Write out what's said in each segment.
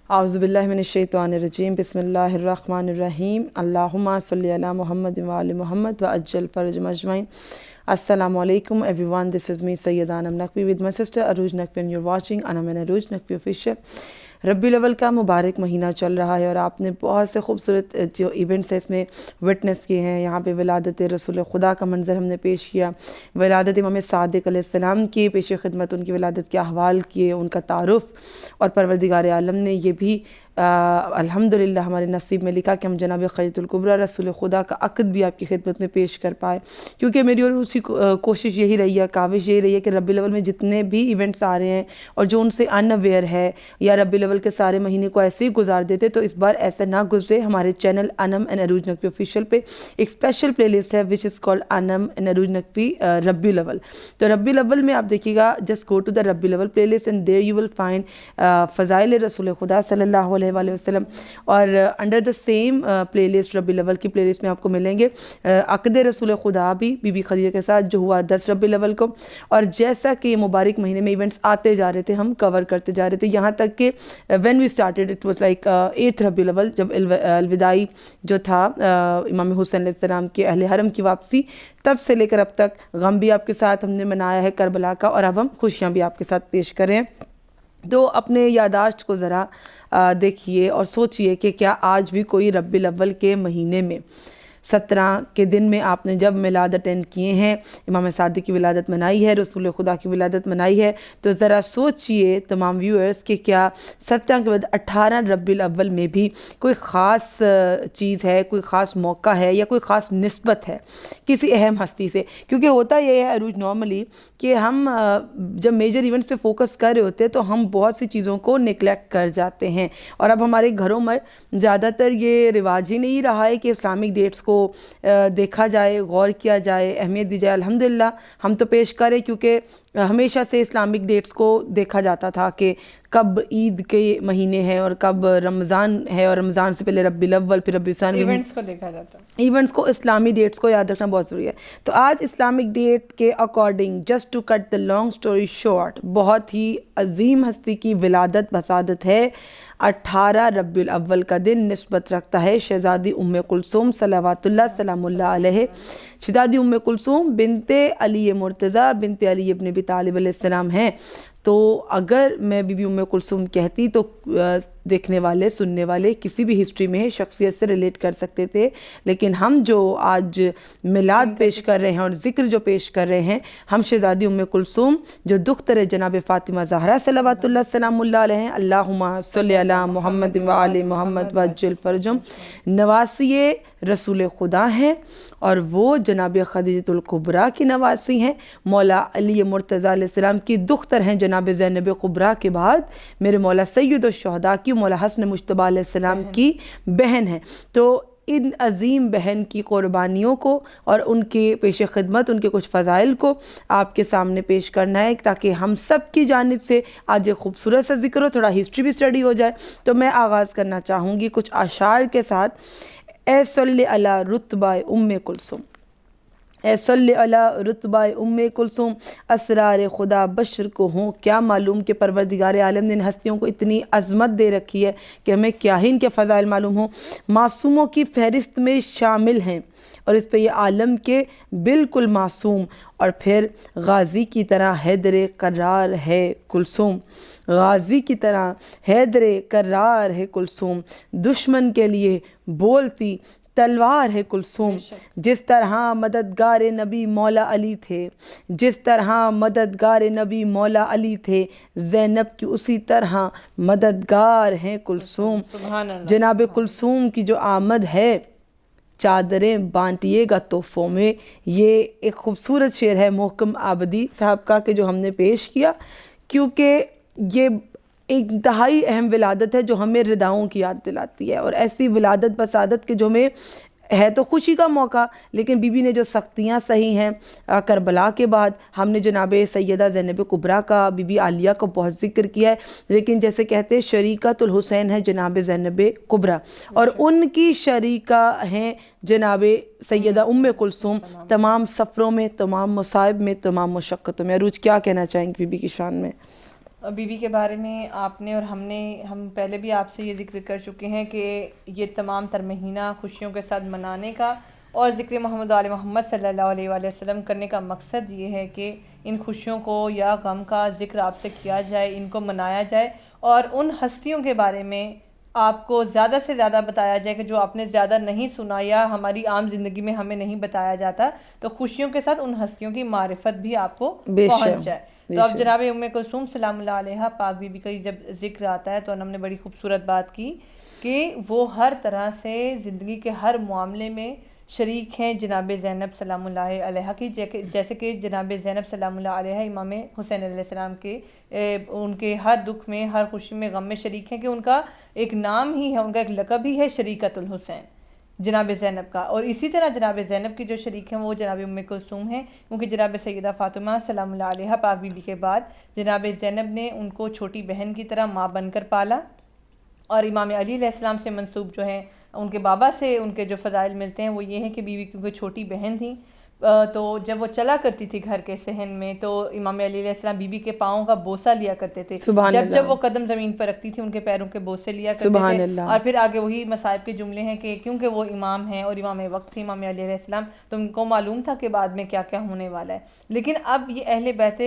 اعوذ باللہ من الشیطان الرجیم بسم اللہ الرحمن الرحیم اللہم صلی علی محمد و آل محمد وعجل فرجہم اجمعین. Assalamu alaikum everyone, this is me Sayyida Anam Naqvi with my sister Aruj Naqvi and you're watching Anam and Aruj Naqvi official. ربی الاول کا مبارک مہینہ چل رہا ہے اور آپ نے بہت سے خوبصورت جو ایونٹس ہیں اس میں وٹنس کیے ہیں. یہاں پہ ولادت رسول خدا کا منظر ہم نے پیش کیا, ولادت امام صادق علیہ السلام کی پیش خدمت, ان کی ولادت کے احوال کیے, ان کا تعارف, اور پروردگار عالم نے یہ بھی الحمدللہ ہمارے نصیب میں لکھا کہ ہم جناب خلیۃ الکبریٰ رسول خدا کا عقد بھی آپ کی خدمت میں پیش کر پائے. کیونکہ میری اور اسی کوشش یہی رہی ہے, کاوش یہی رہی ہے کہ ربی الاول میں جتنے بھی ایونٹس آ رہے ہیں اور جو ان سے ان اویئر ہے یا ربی الاول کے سارے مہینے کو ایسے ہی گزار دیتے, تو اس بار ایسا نہ گزرے. ہمارے چینل انم اینڈ عروج نقوی آفیشیل پہ ایک اسپیشل پلے لسٹ ہے وچ از کالڈ انم اینڈ عروج نقوی ربی الاول. تو ربی الاول میں آپ دیکھیے گا, جسٹ گو ٹو دا ربی الاول playlist and there you will find فضائل رسول خدا صلی اللہ علیہ وآلہ وسلم, اور under the same playlist ربی الاول کی پلے لسٹ میں آپ کو ملیں گے عقد رسول خدا بھی بی بی خدیجہ کے ساتھ جو ہوا 10 ربی الاول کو. اور جیسا کہ یہ مبارک مہینے میں ایونٹس آتے جا رہے تھے, ہم کور کرتے جا رہے تھے, یہاں تک کہ when we started it was like 8 ربی الاول, جب الوداعی جو تھا امام حسین علیہ السلام کے اہل حرم کی واپسی, تب سے لے کر اب تک غم بھی آپ کے ساتھ ہم نے منایا ہے کربلا کا, اور اب ہم خوشیاں بھی آپ کے ساتھ پیش کریں. تو اپنے یاداشت کو ذرا دیکھیے اور سوچئے کہ کیا آج بھی کوئی ربی الاول کے مہینے میں 17 کے دن میں آپ نے جب میلاد اٹینڈ کیے ہیں, امام صادق کی ولادت منائی ہے, رسول خدا کی ولادت منائی ہے, تو ذرا سوچئے تمام ویورز کہ کیا 17 کے بعد 18 ربی الاول میں بھی کوئی خاص چیز ہے, کوئی خاص موقع ہے یا کوئی خاص نسبت ہے کسی اہم ہستی سے. کیونکہ ہوتا یہ ہے عروج نارملی کہ ہم جب میجر ایونٹس پہ فوکس کر رہے ہوتے ہیں تو ہم بہت سی چیزوں کو نگلیکٹ کر جاتے ہیں, اور اب ہمارے گھروں میں زیادہ تر یہ رواج ہی نہیں رہا ہے کہ اسلامک ڈیٹس کو دیکھا جائے, غور کیا جائے, اہمیت دی جائے. الحمدللہ ہم تو پیش کریں کیونکہ ہمیشہ سے اسلامک ڈیٹس کو دیکھا جاتا تھا کہ کب عید کے مہینے ہیں اور کب رمضان ہے, اور رمضان سے پہلے ربی الاول, پھر ربی ثانی, ایونٹس کو دیکھا جاتا ہے, ایونٹس کو, اسلامی ڈیٹس کو یاد رکھنا بہت ضروری ہے. تو آج اسلامک ڈیٹ کے according, just to cut the long story short, بہت ہی عظیم ہستی کی ولادت بسادت ہے. 18 ربی الاول کا دن نسبت رکھتا ہے شہزادی ام کلثوم صلوات اللہ سلام اللہ علیہ. شہزادی ام کلثوم بنت علی مرتضیٰ بنت علی ابن ابی طالب علیہ السلام ہیں. تو اگر میں بی بی ام کلثوم کہتی تو دیکھنے والے, سننے والے کسی بھی ہسٹری میں شخصیت سے ریلیٹ کر سکتے تھے, لیکن ہم جو آج میلاد پیش کر رہے ہیں اور ذکر جو پیش کر رہے ہیں, ہم شہزادی ام کلثوم جو دختر جناب فاطمہ زہرا صلوات اللہ سلام اللہ علیہ ہیں, اللہم صلی علی محمد و آل محمد وعجل فرجہم, نواسی رسول خدا ہیں, اور وہ جناب خدیجۃ الکبریٰ کی نواسی ہیں. مولا علی مرتضیٰ علیہ السلام کی دختر ہیں جناب زینب کبریٰ کے بعد میرے مولا سید الشہداء کی مولا حسن مجتبی علیہ السلام کی بہن ہیں. تو ان عظیم بہن کی قربانیوں کو اور ان کے پیش خدمت, ان کے کچھ فضائل کو آپ کے سامنے پیش کرنا ہے تاکہ ہم سب کی جانب سے آج ایک خوبصورت سا ذکر ہو, تھوڑا ہسٹری بھی اسٹڈی ہو جائے. تو میں آغاز کرنا چاہوں گی کچھ اشعار کے ساتھ. اے صلی علی رتبہ ام کلثوم, اے صلی علی رتبہ ام کلثوم, اسرار خدا بشر کو ہوں کیا معلوم کہ پروردگار عالم نے ان ہستیوں کو اتنی عظمت دے رکھی ہے کہ ہمیں کیا ہی ان کے فضائل معلوم ہوں. معصوموں کی فہرست میں شامل ہیں اور اس پہ یہ عالم کے بالکل معصوم, اور پھر غازی کی طرح حیدر کرار ہے کلثوم, غازی کی طرح حیدر کرار ہے کلثوم, دشمن کے لیے بولتی تلوار ہے کلثوم. جس طرح مددگار نبی مولا علی تھے, جس طرح مددگار نبی مولا علی تھے, زینب کی اسی طرح مددگار ہیں کلثوم. جناب کلثوم کی جو آمد ہے چادریں بانٹیے گا تحفوں میں, یہ ایک خوبصورت شعر ہے محکم عابدی صاحب کا کہ جو ہم نے پیش کیا, کیونکہ یہ ایک انتہائی اہم ولادت ہے جو ہمیں رداؤں کی یاد دلاتی ہے, اور ایسی ولادت بسادت کے جو ہمیں ہے تو خوشی کا موقع, لیکن بی بی نے جو سختیاں سہی ہیں کربلا کے بعد. ہم نے جناب سیدہ زینب کبریٰ کا, بی بی عالیہ کا بہت ذکر کیا ہے, لیکن جیسے کہتے ہیں شریکۃ الحسین ہے جناب زینب کبریٰ, اور ان کی شریکہ ہیں جناب سیدہ ام کلثوم تمام سفروں میں, تمام مصائب میں, تمام مشقتوں میں. عروج کیا کہنا چاہیں گے بی بی کی شان میں؟ بی بی کے بارے میں آپ نے اور ہم پہلے بھی آپ سے یہ ذکر کر چکے ہیں کہ یہ تمام تر مہینہ خوشیوں کے ساتھ منانے کا اور ذکر محمد علیہ محمد صلی اللہ علیہ وآلہ وسلم کرنے کا مقصد یہ ہے کہ ان خوشیوں کو یا غم کا ذکر آپ سے کیا جائے، ان کو منایا جائے اور ان ہستیوں کے بارے میں آپ کو زیادہ سے زیادہ بتایا جائے کہ جو آپ نے زیادہ نہیں سنا یا ہماری عام زندگی میں ہمیں نہیں بتایا جاتا، تو خوشیوں کے ساتھ ان ہستیوں کی معرفت بھی آپ کو پہنچ جائے۔ تو اب جناب ام کلثوم سلام اللہ علیہ پاک بی بی کا جب ذکر آتا ہے تو ہم نے بڑی خوبصورت بات کی کہ وہ ہر طرح سے زندگی کے ہر معاملے میں شریک ہیں جناب زینب سلام اللہ علیہ کی، جیسے کہ جناب زینب سلام اللہ علیہ امام حسین علیہ السلام کے ان کے ہر دکھ میں، ہر خوشی میں، غم میں شریک ہیں، کہ ان کا ایک نام ہی ہے، ان کا ایک لقب ہی ہے شریکت الحسین جناب زینب کا۔ اور اسی طرح جناب زینب کی جو شریک ہیں وہ جناب ام کلثوم ہیں، کیونکہ جناب سیدہ فاطمہ سلام اللہ علیہ پاک بی بی کے بعد جناب زینب نے ان کو چھوٹی بہن کی طرح ماں بن کر پالا، اور امام علی علیہ السلام سے منسوب جو ہیں ان کے بابا سے ان کے جو فضائل ملتے ہیں وہ یہ ہیں کہ بی بی کیونکہ چھوٹی بہن تھیں تو جب وہ چلا کرتی تھی گھر کے صحن میں تو امام علی علیہ السلام بی بی کے پاؤں کا بوسہ لیا کرتے تھے، جب وہ قدم زمین پر رکھتی تھی ان کے پیروں کے بوسے لیا کرتے تھے، اور پھر آگے وہی مصائب کے جملے ہیں کہ کیونکہ وہ امام ہیں اور امام وقت تھے امام علی علیہ السلام، تو ان کو معلوم تھا کہ بعد میں کیا کیا ہونے والا ہے۔ لیکن اب یہ اہل بیت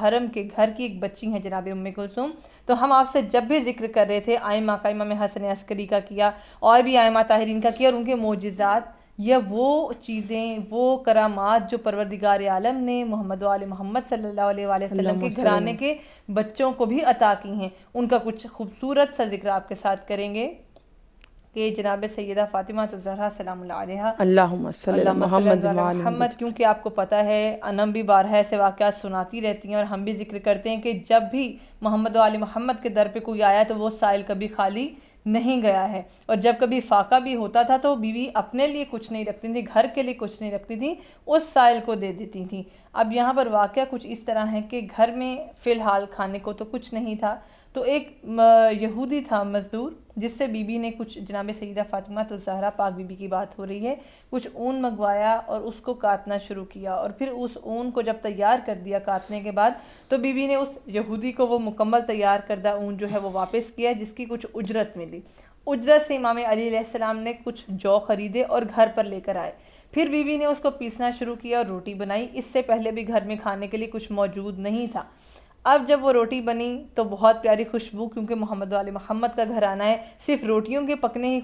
حرم کے گھر کی ایک بچی ہیں جناب ام کلثوم، تو ہم آپ سے جب بھی ذکر کر رہے تھے آئمہ کا، امام حسن عسکری کا کیا اور بھی آئمہ طاہرین کا کیا، اور ان کے معجزات یا وہ چیزیں، وہ کرامات جو پروردگار عالم نے محمد و آل محمد صلی اللہ علیہ وآلہ وسلم کے گھرانے کے بچوں کو بھی عطا کی ہیں، ان کا کچھ خوبصورت سا ذکر آپ کے ساتھ کریں گے کہ جناب سیدہ فاطمہ الزہرا سلام اللہ علیہ اللہم صلی اللہ محمد، کیونکہ آپ کو پتہ ہے انم بھی بارہا ایسے واقعات سناتی رہتی ہیں اور ہم بھی ذکر کرتے ہیں کہ جب بھی محمد و آل محمد کے در پہ کوئی آیا تو وہ سائل کبھی خالی نہیں گیا ہے، اور جب کبھی فاقہ بھی ہوتا تھا تو بیوی اپنے لیے کچھ نہیں رکھتی تھی، گھر کے لیے کچھ نہیں رکھتی تھی، اس سائل کو دے دیتی تھی۔ اب یہاں پر واقعہ کچھ اس طرح ہے کہ گھر میں فی الحال کھانے کو تو کچھ نہیں تھا، تو ایک یہودی تھا مزدور جس سے بی بی نے کچھ، جناب سیدہ فاطمہ الزہرا پاک بی بی کی بات ہو رہی ہے، کچھ اون منگوایا اور اس کو کاٹنا شروع کیا، اور پھر اس اون کو جب تیار کر دیا کاٹنے کے بعد تو بی بی نے اس یہودی کو وہ مکمل تیار کردہ اون جو ہے وہ واپس کیا، جس کی کچھ اجرت ملی۔ اجرت سے امام علی علیہ السلام نے کچھ جو خریدے اور گھر پر لے کر آئے، پھر بی بی نے اس کو پیسنا شروع کیا اور روٹی بنائی، اس سے پہلے بھی گھر میں کھانے کے لیے کچھ موجود نہیں تھا۔ اب جب وہ روٹی بنی تو بہت پیاری خوشبو، کیونکہ محمد علی محمد کا گھرانہ ہے، صرف روٹیوں کے پکنے ہی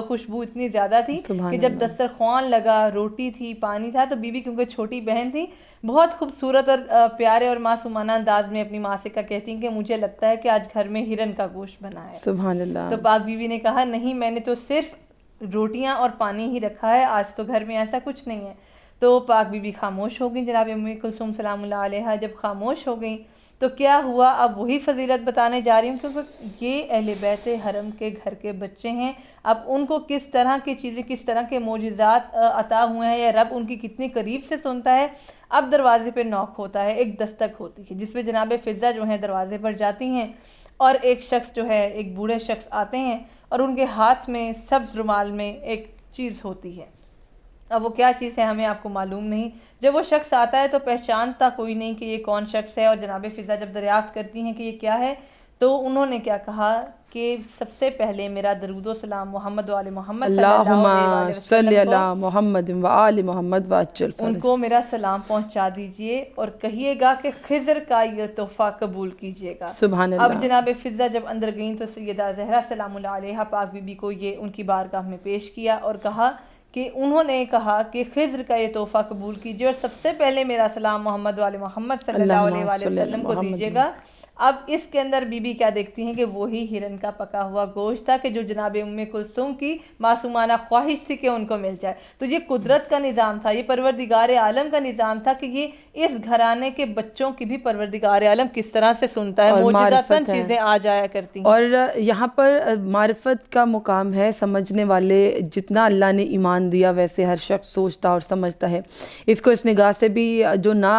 خوشبو اتنی زیادہ تھی کہ جب دسترخوان لگا، روٹی تھی، پانی تھا، تو بی بی کیونکہ چھوٹی بہن تھی بہت خوبصورت اور پیارے اور معصومانہ انداز میں اپنی ماں سے کہتی ہیں کہ مجھے لگتا ہے کہ آج گھر میں ہرن کا گوشت بنا ہے۔ سبحان اللہ۔ تو پاک بی بی نے کہا نہیں، میں نے تو صرف روٹیاں اور پانی ہی رکھا ہے، آج تو گھر میں ایسا کچھ نہیں ہے۔ تو پاک بی بی خاموش ہو گئی، جناب ام کلثوم سلام اللہ علیہ جب خاموش ہو گئیں تو کیا ہوا، اب وہی فضیلت بتانے جا رہی ہوں، کیونکہ یہ اہل بیت حرم کے گھر کے بچے ہیں، اب ان کو کس طرح کی چیزیں، کس طرح کے معجزات عطا ہوئے ہیں، یا رب ان کی کتنی قریب سے سنتا ہے۔ اب دروازے پہ نوک ہوتا ہے، ایک دستک ہوتی ہے جس میں جناب فضہ جو ہیں دروازے پر جاتی ہیں، اور ایک شخص جو ہے، ایک بوڑھے شخص آتے ہیں اور ان کے ہاتھ میں سبز رومال میں ایک چیز ہوتی ہے۔ اب وہ کیا چیز ہے ہمیں آپ کو معلوم نہیں، جب وہ شخص آتا ہے تو پہچانتا کوئی نہیں کہ یہ کون شخص ہے، اور جناب فضہ جب دریافت کرتی ہیں کہ یہ کیا ہے تو انہوں نے کیا کہا کہ سب سے پہلے میرا درود و سلام محمد و آل محمد صلی اللہ علیہ وسلم محمد و آل محمد وعجل فرج، ان کو میرا سلام پہنچا دیجئے اور کہیے گا کہ خضر کا یہ تحفہ قبول کیجئے گا۔ سبحان اللہ۔ اب جناب فضہ جب اندر گئیں تو سیدہ زہرا سلام اللہ علیہ پاک بی بی کو یہ ان کی بارگاہ میں پیش کیا اور کہا کہ انہوں نے کہا کہ خضر کا یہ تحفہ قبول کیجئے اور سب سے پہلے میرا سلام محمد و آل محمد صلی اللہ علیہ وآلہ وسلم کو دیجئے گا۔ اب اس کے اندر بی بی کیا دیکھتی ہیں کہ وہی ہرن کا پکا ہوا گوشت تھا کہ جو جناب ام کلثوم کی معصومانہ خواہش تھی کہ ان کو مل جائے۔ تو یہ قدرت کا نظام تھا، یہ پروردگار عالم کا نظام تھا کہ یہ اس گھرانے کے بچوں کی بھی پروردگار عالم کس طرح سے سنتا ہے، معجزاتاً چیزیں آ جایا کرتی ہیں۔ اور یہاں پر معرفت کا مقام ہے، سمجھنے والے جتنا اللہ نے ایمان دیا ویسے ہر شخص سوچتا اور سمجھتا ہے، اس کو اس نگاہ سے بھی جو نہ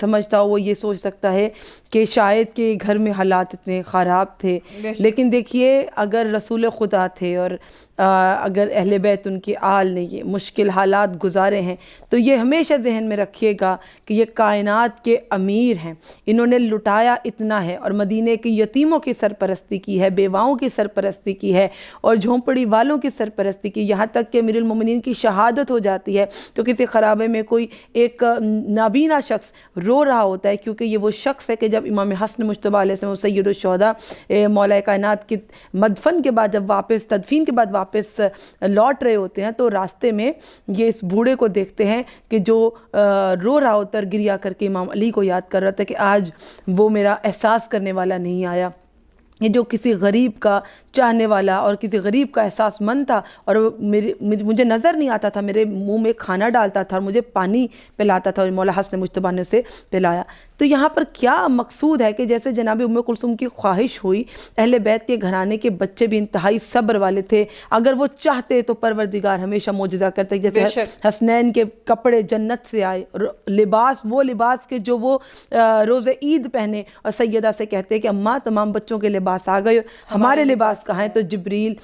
سمجھتا ہو وہ یہ سوچ سکتا ہے کہ شاید کہ گھر میں حالات اتنے خراب تھے، لیکن دیکھیے اگر رسول خدا تھے اور اگر اہل بیت ان کی آل نے یہ مشکل حالات گزارے ہیں تو یہ ہمیشہ ذہن میں رکھیے گا کہ یہ کائنات کے امیر ہیں، انہوں نے لٹایا اتنا ہے، اور مدینے کے یتیموں کی سرپرستی کی ہے، بیواؤں کی سرپرستی کی ہے، اور جھونپڑی والوں کی سرپرستی کی، یہاں تک کہ امیر المومنین کی شہادت ہو جاتی ہے تو کسی خرابے میں کوئی ایک نابینا شخص رو رہا ہوتا ہے، کیونکہ یہ وہ شخص ہے کہ جب امام حسن مجتبیٰ علیہ السلام سید الشہداء مولا کائنات کی مدفن کے بعد جب واپس تدفین کے بعد واپس لوٹ رہے ہوتے ہیں تو راستے میں یہ اس بوڑھے کو دیکھتے ہیں کہ جو رو رہا ہوتا ہے، گریا کر کے امام علی کو یاد کر رہا تھا کہ آج وہ میرا احساس کرنے والا نہیں آیا، یہ جو کسی غریب کا چاہنے والا اور کسی غریب کا احساس مند تھا، اور مجھے نظر نہیں آتا تھا، میرے منہ میں کھانا ڈالتا تھا اور مجھے پانی پلاتا تھا، اور مولا حسن مجتبیٰ نے اسے پلایا۔ تو یہاں پر کیا مقصود ہے کہ جیسے جناب ام کلثوم کی خواہش ہوئی، اہل بیت کے گھرانے کے بچے بھی انتہائی صبر والے تھے، اگر وہ چاہتے تو پروردگار ہمیشہ معجزہ کرتے، جیسے حسنین کے کپڑے جنت سے آئے، لباس وہ لباس کے جو وہ روز عید پہنے، اور سیدہ سے کہتے کہ اماں تمام بچوں کے لباس آ گئے، ہمارے لباس کہاں ہیں؟ تو جبریل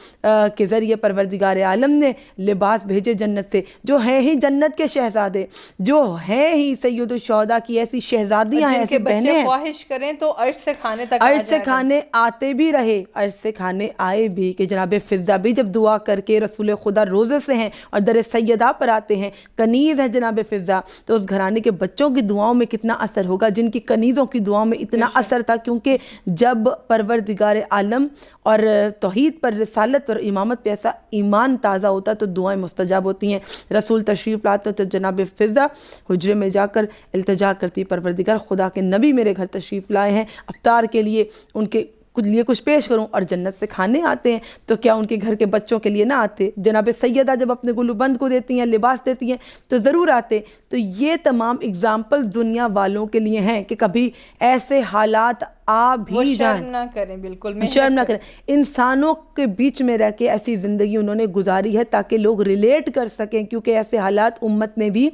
کے ذریعے پروردگار عالم نے لباس بھیجے جنت سے، جو ہیں ہی جنت کے شہزادے، جو ہیں ہی سید الشہداء کی ایسی شہزادیاں ہیں، ایسی بہنیں ہیں، خواہش کریں تو عرش سے کھانے تک عرش سے کھانے آتے بھی رہے، عرش سے کھانے آئے بھی، کہ جناب فضہ بھی جب دعا کر کے رسول خدا روزے سے ہیں اور در سیدہ پر آتے ہیں، کنیز ہے جناب فضہ، تو اس گھرانے کے بچوں کی دعاؤں میں کتنا اثر ہوگا، جن کی کنیزوں کی دعاؤں میں اتنا اثر تھا، کیونکہ جب پروردگار عالم اور توحید پر، رسالت پر، امامت پہ ایسا ایمان تازہ ہوتا تو دعائیں مستجاب ہوتی ہیں۔ رسول تشریف لاتے تو جناب فضہ حجرے میں جا کر التجا کرتی، پروردگار خدا کے نبی میرے گھر تشریف لائے ہیں، افطار کے لیے ان کے لیے کچھ پیش کروں، اور جنت سے کھانے آتے ہیں تو کیا ان کے گھر کے بچوں کے لیے نہ آتے؟ جناب سیدہ جب اپنے گلوبند کو دیتی ہیں، لباس دیتی ہیں تو ضرور آتے۔ تو یہ تمام اگزامپل دنیا والوں کے لیے ہیں کہ کبھی ایسے حالات آ بھی جائیں، شرم نہ کریں، بالکل شرم نہ کریں۔ انسانوں کے بیچ میں رہ کے ایسی زندگی انہوں نے گزاری ہے تاکہ لوگ ریلیٹ کر سکیں، کیونکہ ایسے حالات امت نے بھی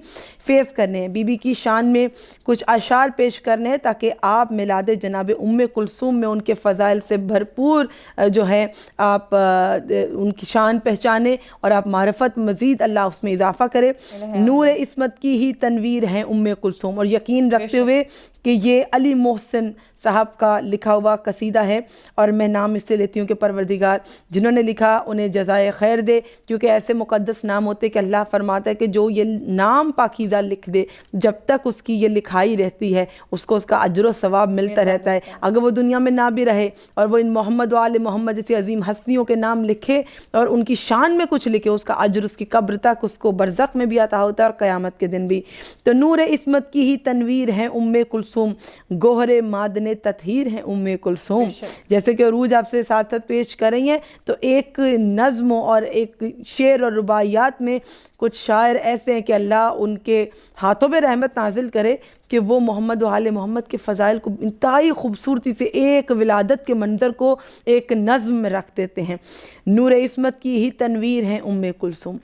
فیس کرنے ہیں۔ بی بی کی شان میں کچھ اشعار پیش کرنے ہیں تاکہ آپ میلاد جناب ام کلثوم میں ان کے فضائل سے بھرپور جو ہے آپ ان کی شان پہچانیں، اور آپ معرفت مزید اللہ اس میں اضافہ کرے۔ نور عصمت کی ہی تنویر ہیں ام کلثوم، اور یقین رکھتے ہوئے کہ یہ علی محسن صاحب کا لکھا ہوا قصیدہ ہے، اور میں نام اس سے لیتی ہوں کہ پروردگار جنہوں نے لکھا انہیں جزائے خیر دے، کیونکہ ایسے مقدس نام ہوتے کہ اللہ فرماتا ہے کہ جو یہ نام پاکیزہ لکھ دے، جب تک اس کی یہ لکھائی رہتی ہے اس کو اس کا اجر و ثواب ملتا رہتا ہے، اگر وہ دنیا میں نہ بھی رہے اور وہ ان محمد و آل محمد جیسی عظیم ہستیوں کے نام لکھے اور ان کی شان میں کچھ لکھے، اس کا اجر اس کی قبر تک، اس کو برزخ میں بھی عطا ہوتا ہے اور قیامت کے دن بھی۔ تو نور عصمت کی ہی تنویر ہیں ام کلثوم، گوہر معدن تطہیر ہیں ام کلثوم۔ جیسے کہ عروج آپ سے ساتھ پیش کر رہی ہیں، تو ایک نظم اور ایک شعر اور رباعیات میں کچھ شاعر ایسے ہیں کہ اللہ ان کے ہاتھوں پہ رحمت نازل کرے کہ وہ محمد و آل محمد کے فضائل کو انتہائی خوبصورتی سے ایک ولادت کے منظر کو ایک نظم میں رکھ دیتے ہیں۔ نور عصمت کی ہی تنویر ہیں ام کلثوم،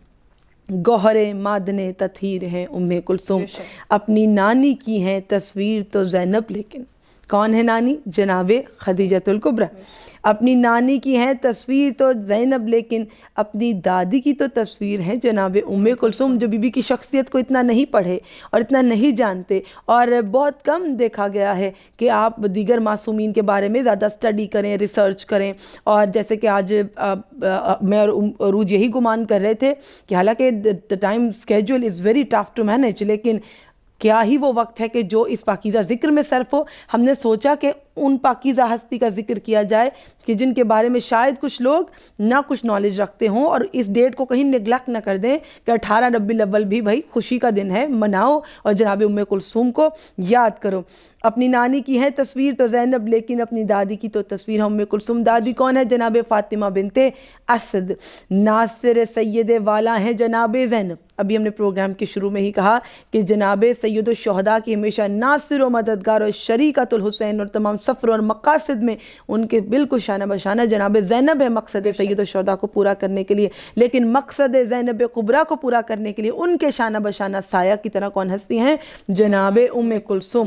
گوہر معدن تطہیر ہیں ام کلثوم، اپنی نانی کی ہیں تصویر تو زینب، لیکن کون ہے نانی؟ جناب خدیجۃ الکبریٰ۔ اپنی نانی کی ہیں تصویر تو زینب، لیکن اپنی دادی کی تو تصویر ہے جناب ام کلثوم، جو بی بی کی شخصیت کو اتنا نہیں پڑھے اور اتنا نہیں جانتے، اور بہت کم دیکھا گیا ہے کہ آپ دیگر معصومین کے بارے میں زیادہ اسٹڈی کریں، ریسرچ کریں، اور جیسے کہ آج میں اور عروج یہی گمان کر رہے تھے کہ حالانکہ the time schedule is very tough to manage، لیکن کیا ہی وہ وقت ہے کہ جو اس پاکیزہ ذکر میں صرف ہو۔ ہم نے سوچا کہ ان پاکیزہ ہستی کا ذکر کیا جائے کہ جن کے بارے میں شاید کچھ لوگ نہ کچھ نالج رکھتے ہوں، اور اس ڈیٹ کو کہیں نگلیکٹ نہ کر دیں کہ 18 ربیع الاول بھی بھائی خوشی کا دن ہے، مناؤ اور جناب ام کلثوم کو یاد کرو۔ اپنی نانی کی ہے تصویر تو زینب، لیکن اپنی دادی کی تو تصویر ہے ام کلثوم۔ دادی کون ہے؟ جناب فاطمہ بنت اسد، ناصر سید والا ہیں جناب زینب۔ ابھی ہم نے پروگرام کے شروع میں ہی کہا کہ جناب سید الشہداء کی ہمیشہ ناصر و مددگار اور شریکۃ الحسین اور تمام سفر اور مقاصد میں ان کے بالکل شانہ بشانہ جناب زینب ہے مقصد سید الشہداء کو پورا کرنے کے لیے، لیکن مقصد زینب کبریٰ کو پورا کرنے کے لیے ان کے شانہ بشانہ سایہ کی طرح کون ہستی ہیں؟ جناب ام کلثوم۔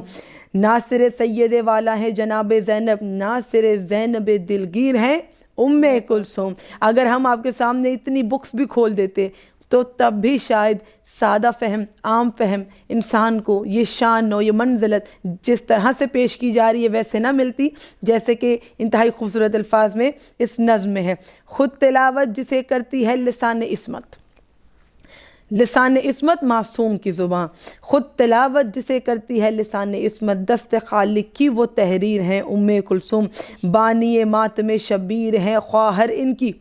ناصر سید والا ہے جناب زینب، ناصر زینب دلگیر ہیں ام کلثوم. اگر ہم آپ کے سامنے اتنی بکس بھی کھول دیتے تو تب بھی شاید سادہ فہم، عام فہم انسان کو یہ شان و یہ منزلت جس طرح سے پیش کی جا رہی ہے ویسے نہ ملتی جیسے کہ انتہائی خوبصورت الفاظ میں اس نظم میں ہے. خود تلاوت جسے کرتی ہے لسان عصمت، لسان عصمت معصوم کی زبان، خود تلاوت جسے کرتی ہے لسان عصمت، دست خالق کی وہ تحریر ہیں ام کلثوم. بانی ماتم شبیر ہیں خواہر ان کی،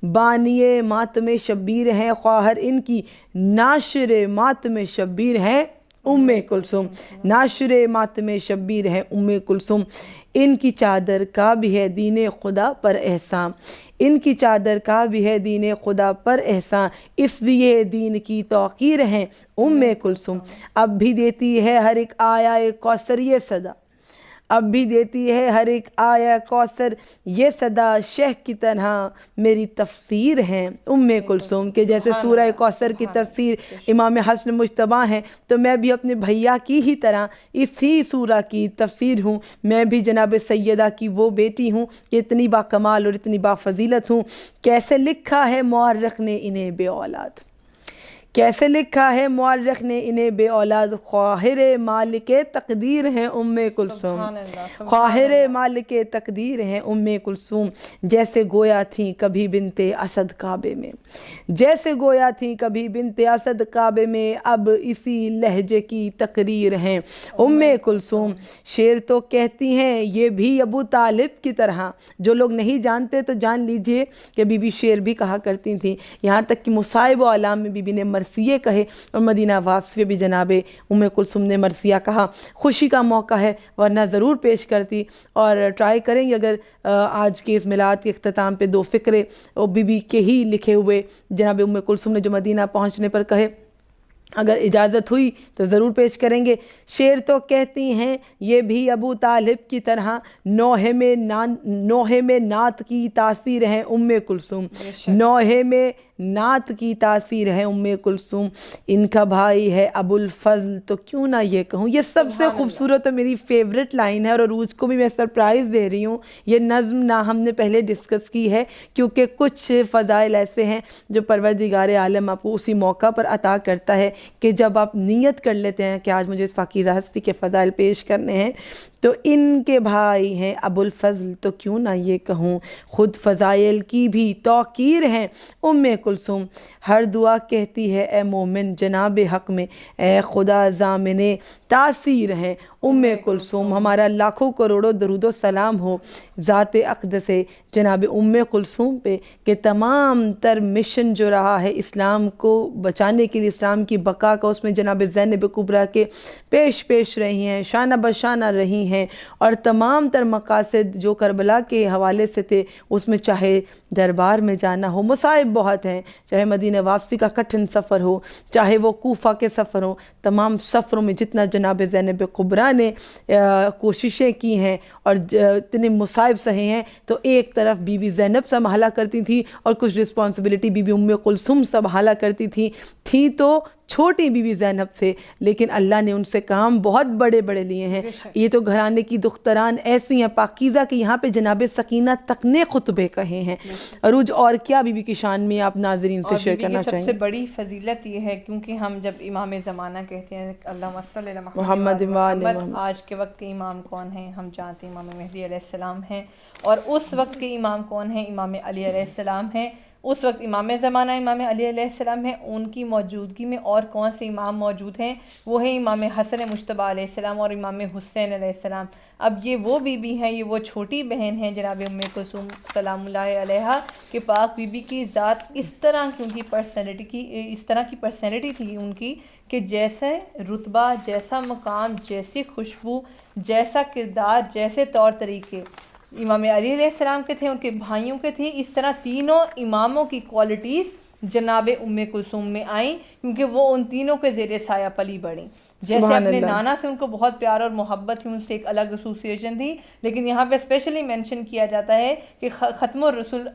بانی ماتم شبیر ہیں خواہر ان کی، ناشر ماتم شبیر ہیں ام کلثوم، ناشر ماتم شبیر ہیں ام کلثوم. ان کی چادر کا بھی ہے دین خدا پر احسان، ان کی چادر کا بھی ہے دین خدا پر احسان، اس لیے دین کی توقیر ہیں ام کلثوم. اب بھی دیتی ہے ہر ایک آیا کوثر یہ صدا، اب بھی دیتی ہے ہر ایک آیا کوثر یہ صدا، شہ کی طرح میری تفسیر ہیں ام کلثوم. کہ جیسے سورہ کوثر کی تفسیر امام حسن مجتبیٰ ہیں تو میں بھی اپنے بھیا کی ہی طرح اسی سورہ کی تفسیر ہوں. میں بھی جناب سیدہ کی وہ بیٹی ہوں کہ اتنی با کمال اور اتنی با فضیلت ہوں. کیسے لکھا ہے مورخ نے انہیں بے اولاد، کیسے لکھا ہے مورخ نے انہیں بے اولاد، خواہر مالک تقدیر ہیں ام کلثوم، خواہر مالک تقدیر ہیں ام کلثوم. جیسے گویا تھیں کبھی بنت اسد کعبے میں، جیسے گویا تھیں کبھی بنت اسد کعبے میں، اب اسی لہجے کی تقریر ہیں ام کلثوم. شعر تو کہتی ہیں یہ بھی ابو طالب کی طرح، جو لوگ نہیں جانتے تو جان لیجئے کہ بی بی شعر بھی کہا کرتی تھیں. یہاں تک کہ مصائب و آلام میں بی بی نے مرثیے کہے اور مدینہ واپسی پہ بھی جناب ام کلثوم نے مرثیہ کہا. خوشی کا موقع ہے ورنہ ضرور پیش کرتی، اور ٹرائی کریں گے اگر آج کے اس میلاد کے اختتام پہ 2 فقرے بی بی کے ہی لکھے ہوئے جناب ام کلثوم نے جو مدینہ پہنچنے پر کہے، اگر اجازت ہوئی تو ضرور پیش کریں گے. شعر تو کہتی ہیں یہ بھی ابو طالب کی طرح، نوحے میں نعت کی تاثیر ہے ام کلثوم، نوحے میں نعت کی تاثیر ہے ام کلثوم. ان کا بھائی ہے ابو الفضل تو کیوں نہ یہ کہوں. یہ سب سے خوبصورت اور میری فیوریٹ لائن ہے، اور عروج کو بھی میں سرپرائز دے رہی ہوں. یہ نظم نہ ہم نے پہلے ڈسکس کی ہے کیونکہ کچھ فضائل ایسے ہیں جو پروردگار عالم آپ کو اسی موقع پر عطا کرتا ہے کہ جب آپ نیت کر لیتے ہیں کہ آج مجھے اس پاکیزہ ہستی کے فضائل پیش کرنے ہیں، تو ان کے بھائی ہیں ابو الفضل تو کیوں نہ یہ کہوں، خود فضائل کی بھی توقیر ہیں ام کلثوم. ہر دعا کہتی ہے اے مومن جناب حق میں، اے خدا ضامن تاثیر ہیں ام کلثوم. ہمارا لاکھوں کروڑوں درود و سلام ہو ذات اقدس جناب ام کلثوم پہ کہ تمام تر مشن جو رہا ہے اسلام کو بچانے کے لیے، اسلام کی بقا کا، اس میں جناب زینب کبریٰ کے پیش رہی ہیں، شانہ بشانہ رہی ہیں، اور تمام تر مقاصد جو کربلا کے حوالے سے تھے اس میں چاہے دربار میں جانا ہو، مصائب بہت ہیں، چاہے مدینہ واپسی کا کٹھن سفر ہو، چاہے وہ کوفہ کے سفر ہو، تمام سفروں میں جتنا جناب زینب کبریٰ نے کوششیں کی ہیں اور اتنے مصائب سہے ہیں، تو ایک طرف بی بی زینب سنبھالا کرتی تھی اور کچھ رسپانسبلٹی بی بی ام کلثوم سنبھالا کرتی تھی تو چھوٹی بی بی زینب سے، لیکن اللہ نے ان سے کام بہت بڑے بڑے لیے ہیں. یہ تو گھرانے کی دختران ایسی ہیں پاکیزہ کہ یہاں پہ جناب سکینہ تک نے خطبے کہے ہیں. عروج اور کیا بی بی کی شان میں آپ ناظرین سے شیئر کرنا چاہیں گے؟ سب سے بڑی فضیلت یہ ہے کیونکہ ہم جب امام زمانہ کہتے ہیں اللہم صلی علی محمد محمد، آج کے وقت کے امام کون ہیں؟ ہم جانتے ہیں امام مہدی علیہ السلام ہیں، اور اس وقت کے امام کون ہیں؟ امام علی علیہ السلام ہیں. اس وقت امام زمانہ امام علی علیہ السلام ہیں، ان کی موجودگی میں اور کون سے امام موجود ہیں؟ وہ ہیں امام حسن مجتبیٰ علیہ السلام اور امام حسین علیہ السلام. اب یہ وہ بی بی ہیں، یہ وہ چھوٹی بہن ہیں جناب ام کلثوم سلام اللہ علیہا کہ پاک بی بی کی ذات اس طرح کی، ان کی پرسنالٹی کی اس طرح کی پرسنالٹی تھی ان کی کہ جیسے رتبہ، جیسا مقام، جیسی خوشبو، جیسا کردار، جیسے طور طریقے امام علی علیہ السلام کے تھے، ان کے بھائیوں کے تھے، اس طرح تینوں اماموں کی کوالٹیز جناب ام کلثوم میں آئیں کیونکہ وہ ان تینوں کے زیر سایہ پلی بڑھیں. جیسے اپنے نانا سے ان کو بہت پیار اور محبت تھی، ان سے ایک الگ ایسوسیشن تھی، لیکن یہاں پہ اسپیشلی مینشن کیا جاتا ہے کہ ختم الرسول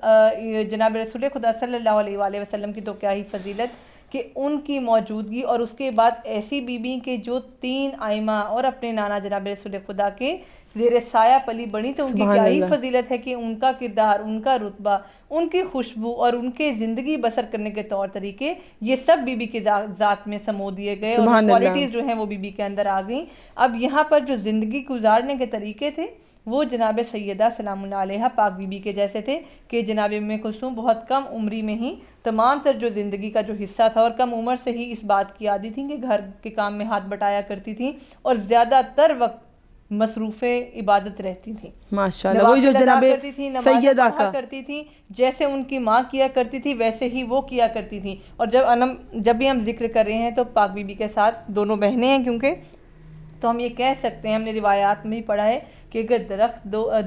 جناب رسول خدا صلی اللہ علیہ وآلہ وسلم کی تو کیا ہی فضیلت کہ ان کی موجودگی اور اس کے بعد ایسی بیوی کے جو 3 ائمہ اور اپنے نانا جناب رسول خدا کے زیر سایہ پلی بڑی، تو ان کی کیا ہی فضیلت ہے کہ ان کا کردار، ان کا رتبہ، ان کی خوشبو اور ان کے زندگی بسر کرنے کے طور طریقے یہ سب بی بی کی ذات میں سمو دیے گئے اور کوالٹیز جو ہیں وہ بی بی کے اندر آ گئیں۔ اب یہاں پر جو زندگی گزارنے کے طریقے تھے وہ جناب سیدہ سلام اللہ علیہ پاک بی بی کے جیسے تھے کہ جناب ام کلثوم بہت کم عمری میں ہی تمام تر جو زندگی کا جو حصہ تھا اور کم عمر سے ہی اس بات کی عادی تھیں کہ گھر کے کام میں ہاتھ بٹایا کرتی تھیں اور زیادہ تر وقت مصروف عبادت رہتی تھیں، ماشاءاللہ وہی جو جناب سیدہ کرتی تھیں، جیسے ان کی ماں کیا کرتی تھی ویسے ہی وہ کیا کرتی تھیں۔ اور جب بھی ہم ذکر کر رہے ہیں تو پاک بی بی کے ساتھ دونوں بہنیں ہیں، کیونکہ تو ہم یہ کہہ سکتے ہیں، ہم نے روایات میں بھی پڑھا ہے کہ اگر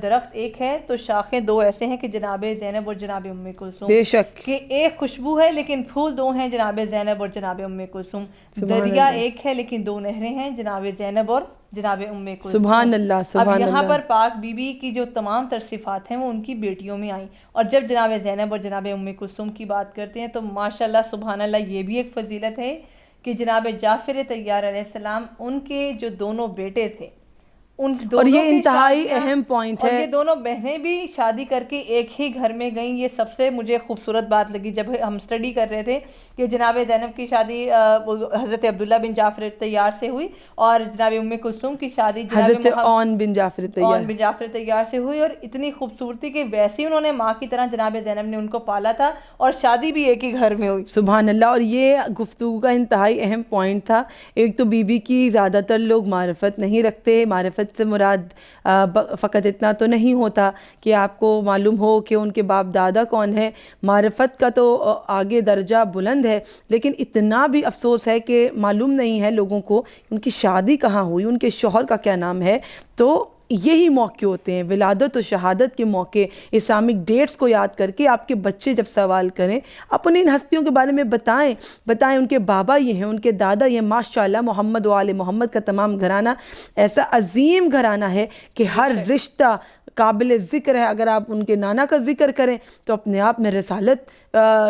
درخت ایک ہے تو شاخیں 2 ایسے ہیں کہ جناب زینب اور جناب ام کلثوم، بے شک کہ ایک خوشبو ہے لیکن پھول 2 ہیں، جناب زینب اور جناب ام کلثوم، دریا ایک ہے لیکن 2 نہریں ہیں، جناب زینب اور جناب ام کلثوم۔ سبحان اللہ، سبحان اللہ۔ اب یہاں پر پاک بی بی کی جو تمام تر صفات ہیں وہ ان کی بیٹیوں میں آئیں، اور جب جناب زینب اور جناب ام کلثوم کی بات کرتے ہیں تو ماشاءاللہ سبحان اللہ یہ بھی ایک فضیلت ہے کہ جناب جعفر طیار علیہ السلام ان کے جو دونوں بیٹے تھے ان دونوں، اور یہ انتہائی اہم پوائنٹ ہے، اور یہ دونوں بہنیں بھی شادی کر کے ایک ہی گھر میں گئیں۔ یہ سب سے مجھے خوبصورت بات لگی جب ہم سٹڈی کر رہے تھے کہ جناب زینب کی شادی حضرت عبداللہ بن جعفر طیار سے ہوئی اور جناب ام کلثوم کی شادی حضرت اون بن جعفر طیار سے ہوئی، اور اتنی خوبصورتی کہ ویسے ہی انہوں نے ماں کی طرح جناب زینب نے ان کو پالا تھا اور شادی بھی ایک ہی گھر میں ہوئی۔ سبحان اللہ۔ اور یہ گفتگو کا انتہائی اہم پوائنٹ تھا۔ ایک تو بی بی کی زیادہ تر لوگ معرفت نہیں رکھتے، معرفت سے مراد فقط اتنا تو نہیں ہوتا کہ آپ کو معلوم ہو کہ ان کے باپ دادا کون ہے، معرفت کا تو آگے درجہ بلند ہے، لیکن اتنا بھی افسوس ہے کہ معلوم نہیں ہے لوگوں کو ان کی شادی کہاں ہوئی، ان کے شوہر کا کیا نام ہے۔ تو یہی موقع ہوتے ہیں، ولادت و شہادت کے موقع، اسلامک ڈیٹس کو یاد کر کے آپ کے بچے جب سوال کریں اپنے ان ہستیوں کے بارے میں بتائیں ان کے بابا یہ ہیں، ان کے دادا یہ، ماشاءاللہ محمد و آل محمد کا تمام گھرانہ ایسا عظیم گھرانہ ہے کہ ہر رشتہ قابل ذکر ہے۔ اگر آپ ان کے نانا کا ذکر کریں تو اپنے آپ میں رسالت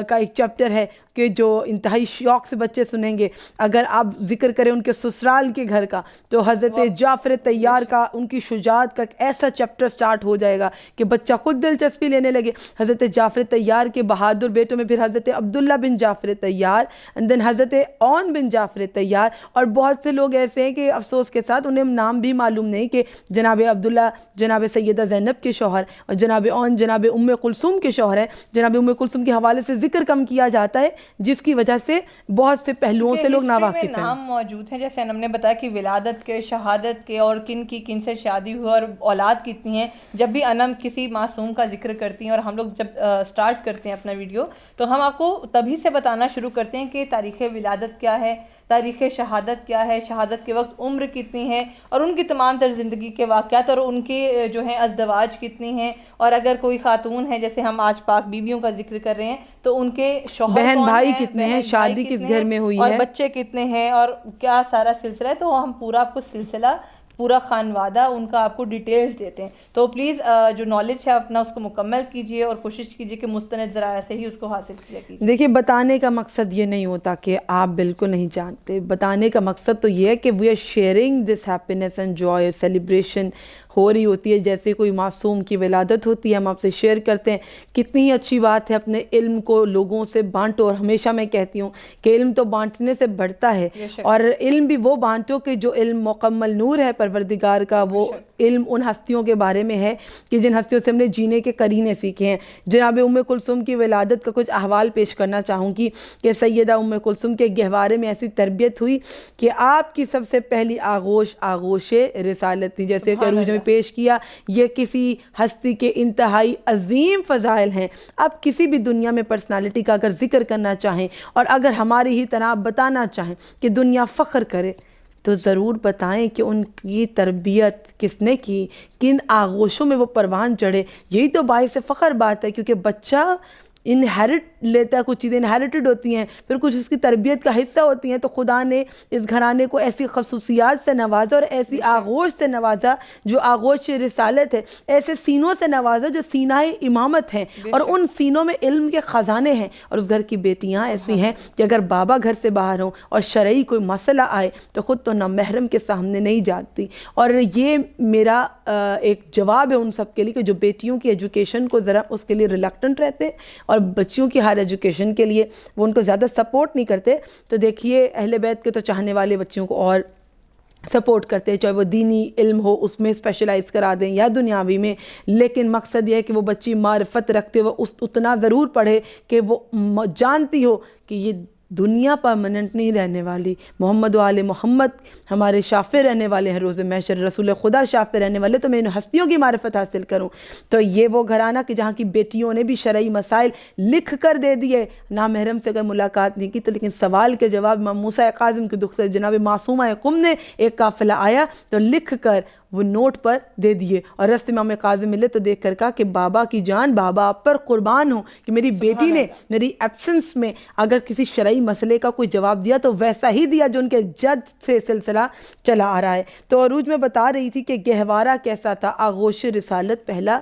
کا ایک چیپٹر ہے کہ جو انتہائی شوق سے بچے سنیں گے۔ اگر آپ ذکر کریں ان کے سسرال کے گھر کا تو حضرت جعفر طیار کا، ان کی شجاعت کا ایک ایسا چیپٹر سٹارٹ ہو جائے گا کہ بچہ خود دلچسپی لینے لگے۔ حضرت جعفر طیار کے بہادر بیٹوں میں پھر حضرت عبداللہ بن جعفر طیار، دین حضرت اون بن جعفر طیار، اور بہت سے لوگ ایسے ہیں کہ افسوس کے ساتھ انہیں نام بھی معلوم نہیں کہ جناب عبداللہ جناب سیدہ زینب کے شوہر اور جناب اون جناب ام کلثوم کے شوہر ہیں۔ جناب ام کلثوم کے حوالے سے ذکر کم کیا جاتا ہے جس کی وجہ سے بہت سے پہلوؤں سے لوگ ناواقف ہیں۔ نام موجود ہیں، جیسے ہم نے بتایا کہ ولادت کے، شہادت کے، اور کن سے شادی ہوئی اور اولاد کتنی ہیں۔ جب بھی انم کسی معصوم کا ذکر کرتی ہیں اور ہم لوگ جب سٹارٹ کرتے ہیں اپنا ویڈیو تو ہم آپ کو تبھی سے بتانا شروع کرتے ہیں کہ تاریخ ولادت کیا ہے، تاریخ شہادت کیا ہے، شہادت کے وقت عمر کتنی ہے، اور ان کی تمام تر زندگی کے واقعات اور ان کی جو ہیں ازدواج کتنی ہیں، اور اگر کوئی خاتون ہے جیسے ہم آج پاک بیویوں کا ذکر کر رہے ہیں تو ان کے شوہر بہن بھائی کتنے ہیں، شادی کس گھر میں ہوئی ہے، اور بچے کتنے ہیں، اور کیا سارا سلسلہ ہے۔ تو ہم پورا آپ کو سلسلہ، پورا خانوادہ ان کا آپ کو ڈیٹیلز دیتے ہیں۔ تو پلیز جو نالج ہے اپنا اس کو مکمل کیجئے اور کوشش کیجئے کہ مستند ذرائع سے ہی اس کو حاصل کیا کیجئے۔ دیکھیے بتانے کا مقصد یہ نہیں ہوتا کہ آپ بالکل نہیں جانتے، بتانے کا مقصد تو یہ ہے کہ we are sharing this happiness and joy, celebration ہو رہی ہوتی ہے، جیسے کوئی معصوم کی ولادت ہوتی ہے ہم آپ سے شیئر کرتے ہیں۔ کتنی ہی اچھی بات ہے، اپنے علم کو لوگوں سے بانٹو، اور ہمیشہ میں کہتی ہوں کہ علم تو بانٹنے سے بڑھتا ہے، اور علم بھی وہ بانٹو کہ جو علم مکمل نور ہے پروردگار کا، وہ علم ان ہستیوں کے بارے میں ہے کہ جن ہستیوں سے ہم نے جینے کے قرینے سیکھے ہیں۔ جناب ام کلثوم کی ولادت کا کچھ احوال پیش کرنا چاہوں گی کہ سیدہ ام کلثوم کے گہوارے میں ایسی تربیت ہوئی کہ آپ کی سب سے پہلی آغوش رسالت تھی، جیسے کہ عروج میں پیش کیا۔ یہ کسی ہستی کے انتہائی عظیم فضائل ہیں۔ آپ کسی بھی دنیا میں پرسنالٹی کا اگر ذکر کرنا چاہیں اور اگر ہماری ہی طرح بتانا چاہیں کہ دنیا فخر کرے تو ضرور بتائیں کہ ان کی تربیت کس نے کی، کن آغوشوں میں وہ پروان چڑھے۔ یہی تو باعث فخر بات ہے، کیونکہ بچہ انہیرٹ لیتا ہے، کچھ چیزیں انہیریٹڈ ہوتی ہیں، پھر کچھ اس کی تربیت کا حصہ ہوتی ہیں. تو خدا نے اس گھرانے کو ایسی خصوصیات سے نوازا اور ایسی آغوش سے نوازا جو آغوش رسالت ہے، ایسے سینوں سے نوازا جو سینہ امامت ہیں، اور ان سینوں میں علم کے خزانے ہیں. اور اس گھر کی بیٹیاں ایسی ہیں کہ اگر بابا گھر سے باہر ہوں اور شرعی کوئی مسئلہ آئے تو خود تو نامحرم کے سامنے نہیں جاتی. اور یہ میرا ایک جواب ہے ان سب کے لیے کہ جو بیٹیوں کی ایجوکیشن کو ذرا اس کے لیے ریلکٹنٹ رہتے ہیں اور بچیوں کی ہائر ایجوکیشن کے لیے وہ ان کو زیادہ سپورٹ نہیں کرتے. تو دیکھیے اہل بیت کے تو چاہنے والے بچیوں کو اور سپورٹ کرتے ہیں، چاہے وہ دینی علم ہو اس میں اسپیشلائز کرا دیں یا دنیاوی میں، لیکن مقصد یہ ہے کہ وہ بچی معرفت رکھتے ہوئے اتنا ضرور پڑھے کہ وہ جانتی ہو کہ یہ دنیا پرماننٹ نہیں رہنے والی. محمد و آل محمد ہمارے شافع رہنے والے ہیں روز محشر، رسول خدا شافع رہنے والے، تو میں ان ہستیوں کی معرفت حاصل کروں. تو یہ وہ گھرانہ کہ جہاں کی بیٹیوں نے بھی شرعی مسائل لکھ کر دے دیے، نامحرم سے اگر ملاقات نہیں کی تو لیکن سوال کے جواب امام موسیٰ کاظم کی دختر جناب معصومہ قم نے، ایک قافلہ آیا تو لکھ کر وہ نوٹ پر دے دیے، اور رستے امام کاظم ملے تو دیکھ کر کہا کہ بابا کی جان، بابا آپ پر قربان ہوں کہ میری بیٹی نے میری ایبسنس میں اگر کسی شرعی مسئلے کا کوئی جواب دیا تو ویسا ہی دیا جو ان کے جد سے سلسلہ چلا آ رہا ہے. تو عروج میں بتا رہی تھی کہ گہوارہ کیسا تھا، آغوش رسالت پہلا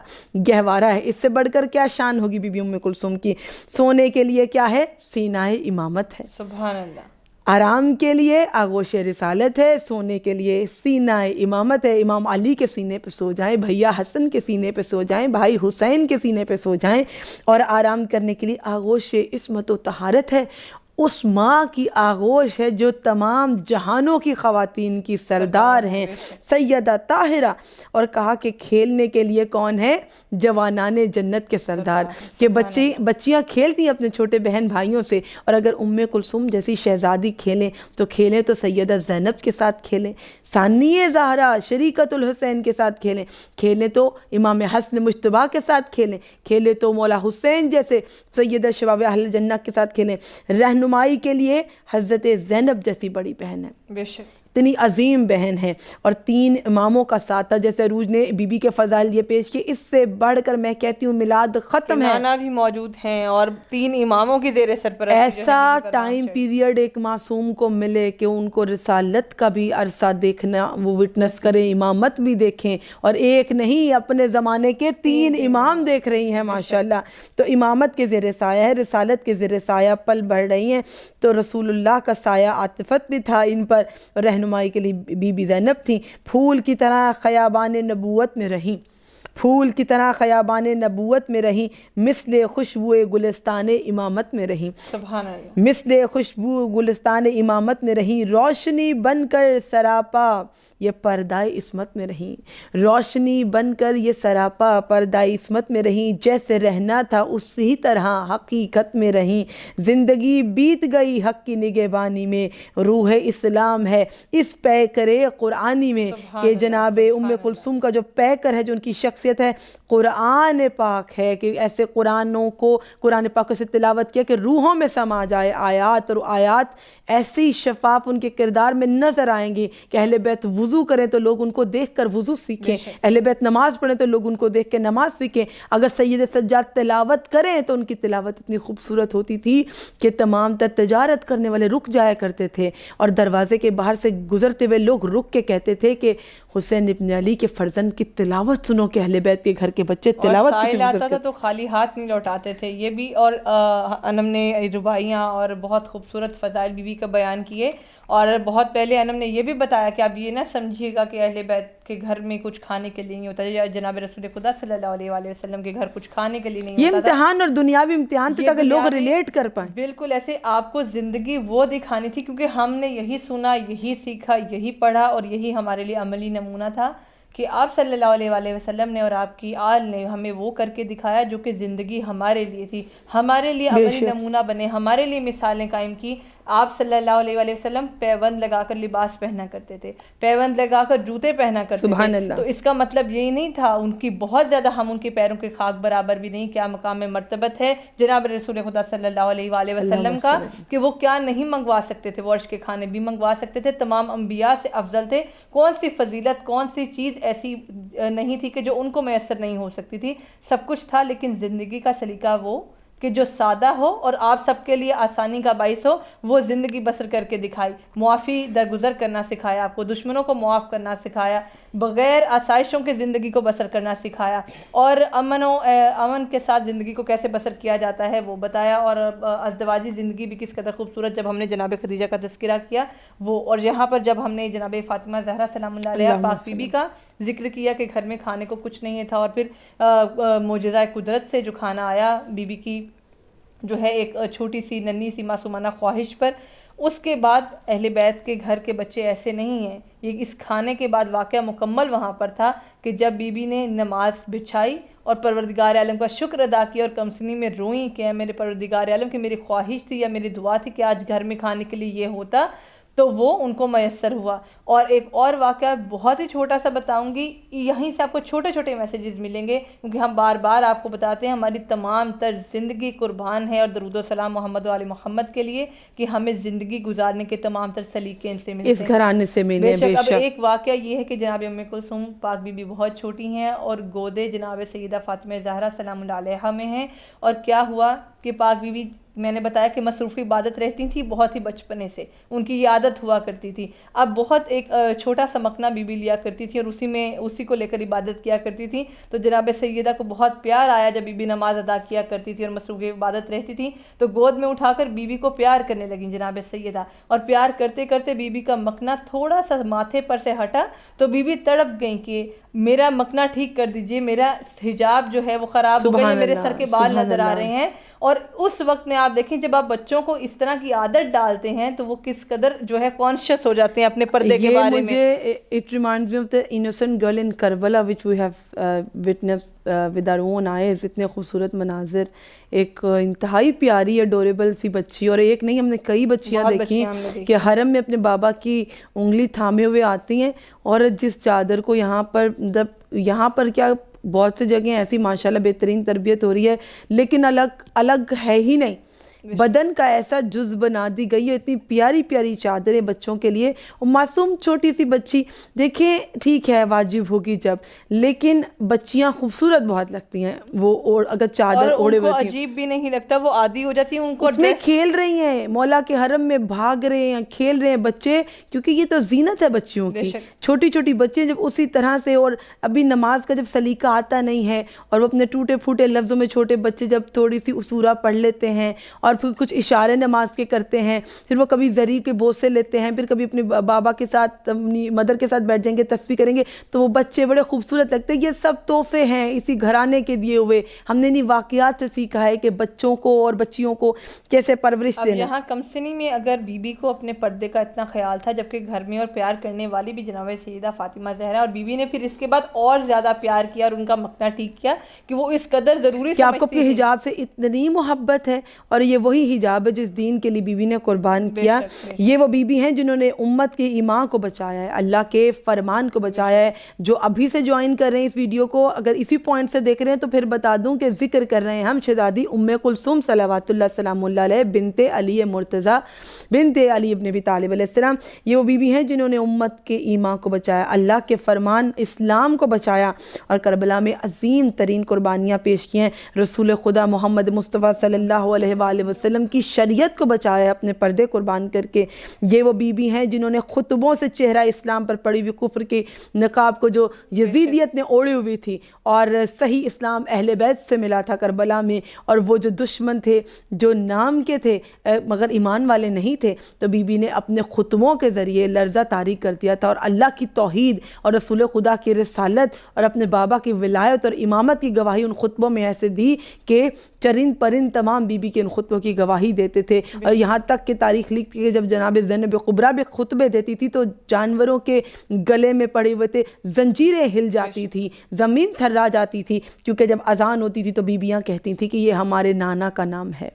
گہوارہ ہے. اس سے بڑھ کر کیا شان ہوگی بی بی ام کلثوم کی؟ سونے کے لیے کیا ہے؟ سینہ امامت ہے. سبحان اللہ. آرام کے لیے آغوش رسالت ہے، سونے کے لیے سینہ امامت ہے. امام علی کے سینے پہ سو جائیں، بھیا حسن کے سینے پہ سو جائیں، بھائی حسین کے سینے پہ سو جائیں. اور آرام کرنے کے لیے آغوش عصمت و طہارت ہے، اس ماں کی آغوش ہے جو تمام جہانوں کی خواتین کی سردار ہیں، سیدہ طاہرہ. اور کہا کہ کھیلنے کے لیے کون ہے؟ جوانان جنت کے سردار. کہ بچیاں کھیلتی ہیں اپنے چھوٹے بہن بھائیوں سے، اور اگر ام کلثوم جیسی شہزادی کھیلیں تو کھیلیں تو سیدہ زینب کے ساتھ کھیلیں، ثانیہ زہرا شریکۃ الحسین کے ساتھ کھیلیں، کھیلیں تو امام حسن مجتبیٰ کے ساتھ کھیلیں، کھیلیں تو مولا حسین جیسے سیدہ شباب اہل جنہ کے ساتھ کھیلیں. رہنمائی کے لیے حضرت زینب جیسی بڑی بہن ہے، بے شک اتنی عظیم بہن ہے. اور 3 اماموں کا ساتھ تھا، جیسے عروج نے بی بی کے فضائل یہ پیش کیے. اس سے بڑھ کر میں کہتی ہوں میلاد ختم ہے، نانا بھی موجود ہیں اور 3 اماموں کی زیر سرپرستی ایسا ٹائم پیریڈ ایک معصوم کو ملے کہ ان کو رسالت کا بھی عرصہ دیکھنا، وہ وٹنس کریں، امامت بھی دیکھیں، اور ایک نہیں اپنے زمانے کے 3 امام دیکھ رہی ہیں ماشاءاللہ. تو امامت کے زیر سایہ ہے، رسالت کے زیر سایہ پل بڑھ رہی ہیں. تو رسول اللہ کا سایہ عاطفت بھی تھا ان پر، رہنمائی کے لیے بی بی زینب تھیں. پھول کی طرح خیابان نبوت میں رہیں، پھول کی طرح خیابان نبوت میں رہیں، مثل خوشبو گلستان امامت میں رہیں، سبحان اللہ، مثل خوشبو گلستان امامت میں رہیں. روشنی بن کر سراپا یہ پردہ عصمت میں رہیں، روشنی بن کر یہ سراپا پردہ عصمت میں رہیں. جیسے رہنا تھا اسی طرح حقیقت میں رہیں. زندگی بیت گئی حق کی نگہبانی میں، روح اسلام ہے اس پیکر قرآنی میں. کہ جناب ام کلثوم کا جو پیکر ہے، جو ان کی شخصیت ہے، قرآن پاک ہے. کہ ایسے قرآنوں کو، قرآن پاک سے تلاوت کیا کہ روحوں میں سما جائے آیات، اور آیات ایسی شفاف ان کے کردار میں نظر آئیں گی کہ اہل بیت وضو کریں تو لوگ ان کو دیکھ کر وضو سیکھیں، اہل بیت نماز پڑھیں تو لوگ ان کو دیکھ کے نماز سیکھیں. اگر سید سجاد تلاوت کریں تو ان کی تلاوت اتنی خوبصورت ہوتی تھی کہ تمام تر تجارت کرنے والے رک جایا کرتے تھے، اور دروازے کے باہر سے گزرتے ہوئے لوگ رک کے کہتے تھے کہ حسین ابن علی کے فرزند کی تلاوت سنو، کہ اہل بیت کے گھر کے بچے تلاوت کی سائل آتا تھا تو خالی ہاتھ نہیں لوٹاتے تھے. یہ بھی، اور انم نے رباعیاں اور بہت خوبصورت فضائل بی بی کا بیان کیے. اور بہت پہلے انم نے یہ بھی بتایا کہ اب یہ نہ سمجھیے گا کہ اہل بیت کے گھر میں کچھ کھانے کے لیے نہیں ہوتا، یا جناب رسول خدا صلی اللہ علیہ وآلہ وسلم کے گھر کچھ کھانے کے لیے نہیں ہوتا. یہ امتحان اور دنیاوی امتحان تھا تاکہ لوگ ریلیٹ کر پائیں. بالکل ایسے آپ کو زندگی وہ دکھانی تھی، کیونکہ ہم نے یہی سنا، یہی سیکھا، یہی پڑھا، اور یہی ہمارے لیے عملی نمونہ تھا کہ آپ صلی اللہ علیہ وآلہ وسلم نے اور آپ کی آل نے ہمیں وہ کر کے دکھایا جو کہ زندگی ہمارے لیے تھی، ہمارے لیے عملی نمونہ بنے، ہمارے لیے مثالیں قائم کی. آپ صلی اللہ علیہ وآلہ وسلم پیوند لگا کر لباس پہنا کرتے تھے، پیوند لگا کر جوتے پہنا کرتے سبحان تھے. اللہ. تو اس کا مطلب یہی نہیں تھا ان کی بہت زیادہ، ہم ان کے پیروں کے خاک برابر بھی نہیں. کیا مقام مرتبت ہے جناب رسول خدا صلی اللہ علیہ وآلہ وسلم کا کہ وہ کیا نہیں منگوا سکتے تھے، وہ عرش کے کھانے بھی منگوا سکتے تھے، تمام انبیاء سے افضل تھے. کون سی فضیلت، کون سی چیز ایسی نہیں تھی کہ جو ان کو میسر نہیں ہو سکتی تھی؟ سب کچھ تھا، لیکن زندگی کا سلیقہ وہ کہ جو سادہ ہو اور آپ سب کے لیے آسانی کا باعث ہو، وہ زندگی بسر کر کے دکھائی، معافی درگزر کرنا سکھایا آپ کو، دشمنوں کو معاف کرنا سکھایا، بغیر آسائشوں کے زندگی کو بسر کرنا سکھایا، اور امن کے ساتھ زندگی کو کیسے بسر کیا جاتا ہے وہ بتایا، اور ازدواجی زندگی بھی کس قدر خوبصورت جب ہم نے جناب خدیجہ کا تذکرہ کیا وہ، اور یہاں پر جب ہم نے جناب فاطمہ زہرا سلام اللہ علیہ پاک بی بی کا ذکر کیا کہ گھر میں کھانے کو کچھ نہیں تھا، اور پھر معجزہ قدرت سے جو کھانا آیا بی بی کی جو ہے ایک چھوٹی سی ننھی سی معصومانہ خواہش پر، اس کے بعد اہل بیت کے گھر کے بچے ایسے نہیں ہیں، یہ اس کھانے کے بعد واقعہ مکمل وہاں پر تھا کہ جب بی بی نے نماز بچھائی اور پروردگار عالم کا شکر ادا کیا اور کمسنی میں روئیں کہ اے میرے پروردگار عالم کہ میری خواہش تھی یا میری دعا تھی کہ آج گھر میں کھانے کے لیے یہ ہوتا، تو وہ ان کو میسر ہوا۔ اور ایک اور واقعہ بہت ہی چھوٹا سا بتاؤں گی، یہیں سے آپ کو چھوٹے چھوٹے میسیجز ملیں گے، کیونکہ ہم بار بار آپ کو بتاتے ہیں ہماری تمام تر زندگی قربان ہے، اور درود و سلام محمد و آل محمد کے لیے کہ ہمیں زندگی گزارنے کے تمام تر سلیقے ان سے ملتے ہیں، اس گھرانے سے ملے بے شک۔ اب ایک واقعہ یہ ہے کہ جناب ام کلثوم پاک بی بی بہت چھوٹی ہیں اور گودے جناب سیدہ فاطمہ زہرا سلام اللہ علیہا میں ہیں، اور کیا ہوا کہ پاک بی بی میں نے بتایا کہ مصروف عبادت رہتی تھی بہت ہی بچپنے سے، ان کی یہ عادت ہوا کرتی تھی، اب بہت ایک چھوٹا سا مکنا بی بی لیا کرتی تھی اور اسی کو لے کر عبادت کیا کرتی تھی، تو جناب سیدہ کو بہت پیار آیا جب بی بی نماز ادا کیا کرتی تھی اور مصروف عبادت رہتی تھی، تو گود میں اٹھا کر بی بی کو پیار کرنے لگیں جناب سیدہ، اور پیار کرتے کرتے بی بی کا مکنا تھوڑا سا ماتھے پر سے ہٹا تو بی بی تڑپ گئیں کہ میرا مکنا ٹھیک کر دیجئے، میرا حجاب جو ہے وہ خراب ہو گئی ہے، میرے سر کے بال نظر آ رہے ہیں۔ اور اس وقت میں آپ دیکھیں جب آپ بچوں کو اس طرح کی عادت ڈالتے ہیں تو وہ کس قدر جو ہے کانشیس ہو جاتے ہیں اپنے پردے کے بارے میں۔ It reminds me of the innocent girl in Karbala which we have witnessed with our own eyes. اتنے خوبصورت مناظر، ایک انتہائی پیاری اڈوریبل سی بچی، اور ایک نہیں ہم نے کئی بچیاں دیکھی کہ حرم میں اپنے بابا کی انگلی تھامے ہوئے آتی ہیں، اور جس چادر کو یہاں پر کیا بہت سے جگہیں ایسی ماشاءاللہ بہترین تربیت ہو رہی ہے، لیکن الگ ہے ہی نہیں، بدن کا ایسا جز بنا دی گئی ہے، اتنی پیاری پیاری چادریں بچوں کے لیے، اور معصوم چھوٹی سی بچی دیکھیں ٹھیک ہے واجب ہوگی جب، لیکن بچیاں خوبصورت بہت لگتی ہیں وہ اگر چادر اوڑے ہوئے، اور عجیب بھی نہیں لگتا، وہ عادی ہو جاتی ہیں ان کو، اس میں کھیل رہی ہیں، مولا کے حرم میں بھاگ رہے ہیں، کھیل رہے ہیں بچے، کیونکہ یہ تو زینت ہے بچیوں کی، چھوٹی چھوٹی بچے جب اسی طرح سے، اور ابھی نماز کا جب سلیقہ آتا نہیں ہے اور وہ اپنے ٹوٹے پھوٹے لفظوں میں، چھوٹے بچے جب تھوڑی سی سورہ پڑھ لیتے ہیں اور پھر کچھ اشارے نماز کے کرتے ہیں، پھر وہ کبھی زری کے بوسے لیتے ہیں، پھر کبھی اپنے بابا کے ساتھ اپنی مدر کے ساتھ بیٹھ جائیں گے تسبیح کریں گے، تو وہ بچے بڑے خوبصورت لگتے ہیں۔ یہ سب تحفے ہیں اسی گھرانے کے دیے ہوئے، ہم نے انہیں واقعات سے سیکھا ہے کہ بچوں کو اور بچیوں کو کیسے پرورش دینا۔ اب یہاں کمسنی میں اگر بی بی کو اپنے پردے کا اتنا خیال تھا، جبکہ گھر میں اور پیار کرنے والی بھی جناب سیدہ فاطمہ زہرا، اور بی بی نے پھر اس کے بعد اور زیادہ پیار کیا اور ان کا مکنا ٹھیک کیا کہ وہ اس قدر ضروری کہ آپ کو اپنے حجاب سے اتنی محبت ہے، اور یہ وہی حجاب ہے جس دین کے لیے بی بی نے قربان کیا۔ یہ وہ بی بی ہیں جنہوں نے امت کے ایمان کو بچایا ہے، اللہ کے فرمان کو بچایا ہے۔ جو ابھی سے جوائن کر رہے ہیں اس ویڈیو کو، اگر اسی پوائنٹ سے دیکھ رہے ہیں تو پھر بتا دوں کہ ذکر کر رہے ہیں ہم شہزادی ام کلثوم صلوات اللہ سلام اللہ علیہ بنت علی مرتضی بنت علی ابن ابی طالب علیہ السلام۔ یہ وہ بی بی ہیں جنہوں نے امت کے ایمان کو بچایا، اللہ کے فرمان اسلام کو بچایا، اور کربلا میں عظیم ترین قربانیاں پیش کی ہیں، رسول خدا محمد مصطفیٰ صلی اللہ علیہ وآلہ وسلم کی شریعت کو بچایا ہے اپنے پردے قربان کر کے۔ یہ وہ بی بی ہیں جنہوں نے خطبوں سے چہرہ اسلام پر پڑی ہوئی کفر کے نقاب کو جو یزیدیت نے اوڑی ہوئی تھی، اور صحیح اسلام اہل بیت سے ملا تھا کربلا میں، اور وہ جو دشمن تھے جو نام کے تھے مگر ایمان والے نہیں تھے، تو بی بی نے اپنے خطبوں کے ذریعے لرزہ طاری کر دیا تھا، اور اللہ کی توحید اور رسول خدا کی رسالت اور اپنے بابا کی ولایت اور امامت کی گواہی ان خطبوں میں ایسے دی کہ چرند پرند تمام بی بی کے ان خطبوں کی گواہی دیتے تھے۔ اور یہاں تک کہ تاریخ لکھتی ہے جب جناب زینب کبریٰ بھی خطبے دیتی تھی تو جانوروں کے گلے میں پڑے ہوئے تھے، زنجیریں ہل جاتی تھی، زمین تھرا جاتی تھی، کیونکہ جب اذان ہوتی تھی تو بیبیاں کہتی تھیں کہ یہ ہمارے نانا کا نام ہے،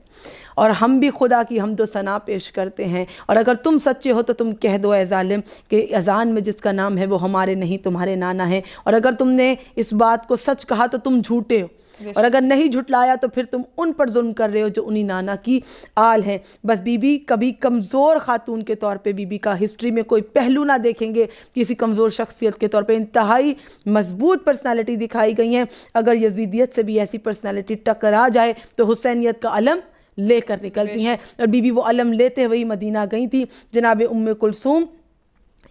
اور ہم بھی خدا کی حمد و ثنا پیش کرتے ہیں، اور اگر تم سچے ہو تو تم کہہ دو اے ظالم کہ اذان میں جس کا نام ہے وہ ہمارے نہیں تمہارے نانا ہے، اور اگر تم نے اس بات کو سچ کہا تو تم جھوٹے ہو۔ اور اگر نہیں جھٹلایا تو پھر تم ان پر ظلم کر رہے ہو جو انہی نانا کی آل ہیں. بس بی بی کبھی کمزور خاتون کے طور پہ بی بی کا ہسٹری میں کوئی پہلو نہ دیکھیں گے کسی کمزور شخصیت کے طور پہ. انتہائی مضبوط پرسنالٹی دکھائی گئی ہیں. اگر یزیدیت سے بھی ایسی پرسنالٹی ٹکرا جائے تو حسینیت کا علم لے کر نکلتی ہیں. اور بی بی وہ علم لیتے ہوئے مدینہ گئی تھی. جناب کلثوم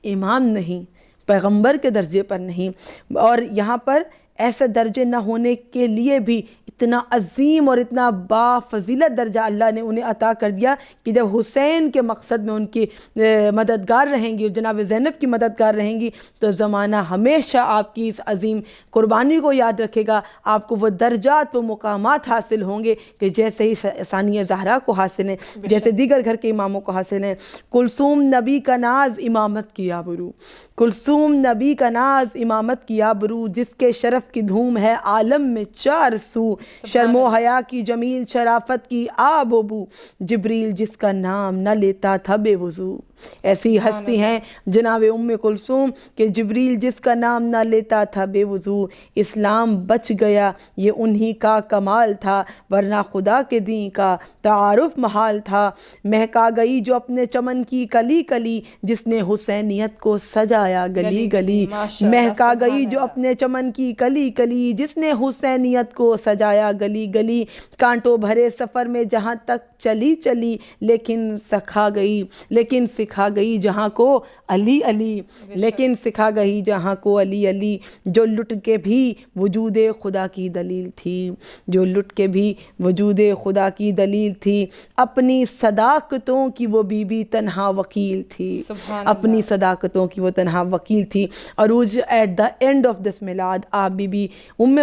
امام نہیں، پیغمبر کے درجے پر نہیں، اور یہاں پر ایسے درجے نہ ہونے کے لیے بھی اتنا عظیم اور اتنا با فضیلت درجہ اللہ نے انہیں عطا کر دیا کہ جب حسین کے مقصد میں ان کی مددگار رہیں گی، جناب زینب کی مددگار رہیں گی، تو زمانہ ہمیشہ آپ کی اس عظیم قربانی کو یاد رکھے گا. آپ کو وہ درجات، وہ مقامات حاصل ہوں گے کہ جیسے ہی ثانیہ زہرا کو حاصل ہیں، جیسے دیگر گھر کے اماموں کو حاصل ہیں. کلثوم نبی کا ناز امامت کی آبرو، کلثوم نبی کا ناز امامت کی آبرو، جس کے شرف کی دھوم ہے عالم میں چار سو، شرم و حیا کی جمیل شرافت کی آب و بو، جبریل جس کا نام نہ لیتا تھا بے وضو. ایسی ہستی ہیں جناب کلثوم کہ جبریل جس کا نام نہ لیتا تھا بے وضو. اسلام بچ گیا یہ انہی کا کمال تھا، ورنہ خدا کے دین کا تعارف محال تھا. مہکا گئی جو اپنے چمن کی کلی کلی، جس نے حسینیت کو سجایا گلی گلی. مہکا گئی جو اپنے چمن کی کلی کلی، جس نے حسینیت کو سجایا گلی گلی. کانٹوں بھرے سفر میں جہاں تک چلی چلی، لیکن سکھا گئی جہاں کو علی علی، لیکن سکھا گئی جہاں کو علی علی. جو لٹ کے بھی وجود خدا کی دلیل تھی، جو لٹ کے بھی وجود خدا کی دلیل تھی. اپنی صداقتوں کی وہ بی بی تنہا وکیل تھی، اپنی صداقتوں کی وہ تنہا وکیل تھی. عروج at the end of this میلاد آپ بی بی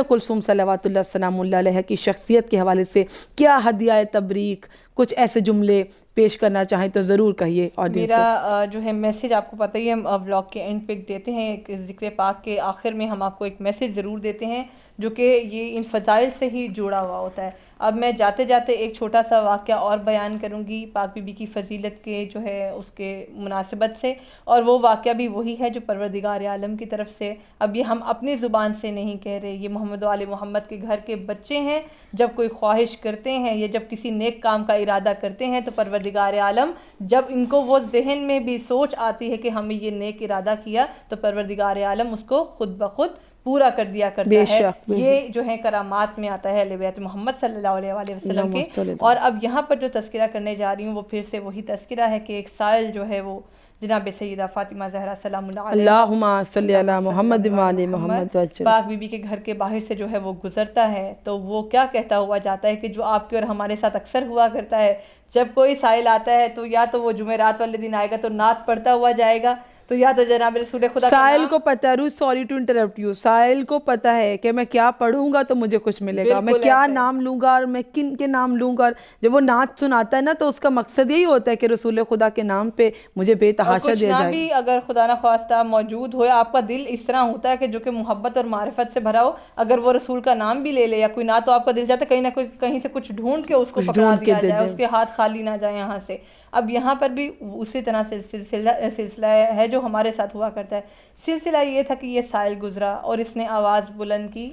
کلثوم صلوات اللہ وسلام اللہ علیہ کی شخصیت کے حوالے سے کیا ہدیہ تبریک، کچھ ایسے جملے پیش کرنا چاہیں تو ضرور کہیے. میرا جو ہے میسیج آپ کو پتہ ہی ہے، ہم بلاگ کے اینڈ پہ دیتے ہیں، ایک ذکر پاک کے آخر میں ہم آپ کو ایک میسیج ضرور دیتے ہیں جو کہ یہ ان فضائل سے ہی جڑا ہوا ہوتا ہے. اب میں جاتے جاتے ایک چھوٹا سا واقعہ اور بیان کروں گی پاک بی بی کی فضیلت کے جو ہے اس کے مناسبت سے، اور وہ واقعہ بھی وہی ہے جو پروردگار عالم کی طرف سے. اب یہ ہم اپنی زبان سے نہیں کہہ رہے، یہ محمد و آل محمد کے گھر کے بچے ہیں. جب کوئی خواہش کرتے ہیں یا جب کسی نیک کام کا ارادہ کرتے ہیں تو پروردگار عالم جب ان کو وہ ذہن میں بھی سوچ آتی ہے کہ ہمیں یہ نیک ارادہ کیا تو پروردگار عالم اس کو خود بخود پورا کر دیا کرتا ہے. یہ جو ہے کرامات میں آتا ہے اہل بیت محمد صلی اللہ علیہ وآلہ وسلم کے. اور اب یہاں پر جو تذکرہ کرنے جا رہی ہوں وہ پھر سے وہی تذکرہ ہے کہ ایک سائل جو ہے وہ جناب سیدہ فاطمہ زہرا سلام اللہ علیہ، اللہم صلی علی محمد وآل محمد، پاک بی بی کے گھر کے باہر سے جو ہے وہ گزرتا ہے تو وہ کیا کہتا ہوا جاتا ہے کہ جو آپ کے اور ہمارے ساتھ اکثر ہوا کرتا ہے، جب کوئی سائل آتا ہے تو یا تو وہ جمعرات والے دن آئے گا تو نعت پڑھتا ہوا جائے گا، تو یا تو جناب رسول خدا سائل کو پتہ ہے، روز سوری ٹو انٹرپٹ یو، سائل کو پتہ ہے کہ میں کیا پڑھوں گا تو مجھے کچھ ملے گا، میں کیا نام لوں گا اور میں کن کے نام لوں گا. جب وہ نعت سناتا ہے نا تو اس کا مقصد یہی ہوتا ہے کہ رسول خدا کے نام پہ مجھے بے تحاشا دیا جائے. بھی اگر خدا نہ خواستہ موجود ہو، آپ کا دل اس طرح ہوتا ہے کہ جو کہ محبت اور معرفت سے بھرا ہو، اگر وہ رسول کا نام بھی لے لے یا کوئی نہ تو آپ کا دل جاتا ہے کہیں نہ کہیں سے کچھ ڈھونڈ کے اس کو پکڑا دیا جائے، اس کے ہاتھ خالی نہ جائے یہاں سے. اب یہاں پر بھی اسی طرح سے سلسلہ ہے جو ہمارے ساتھ ہوا کرتا ہے. سلسلہ یہ تھا کہ یہ سائل گزرا اور اس نے آواز بلند کی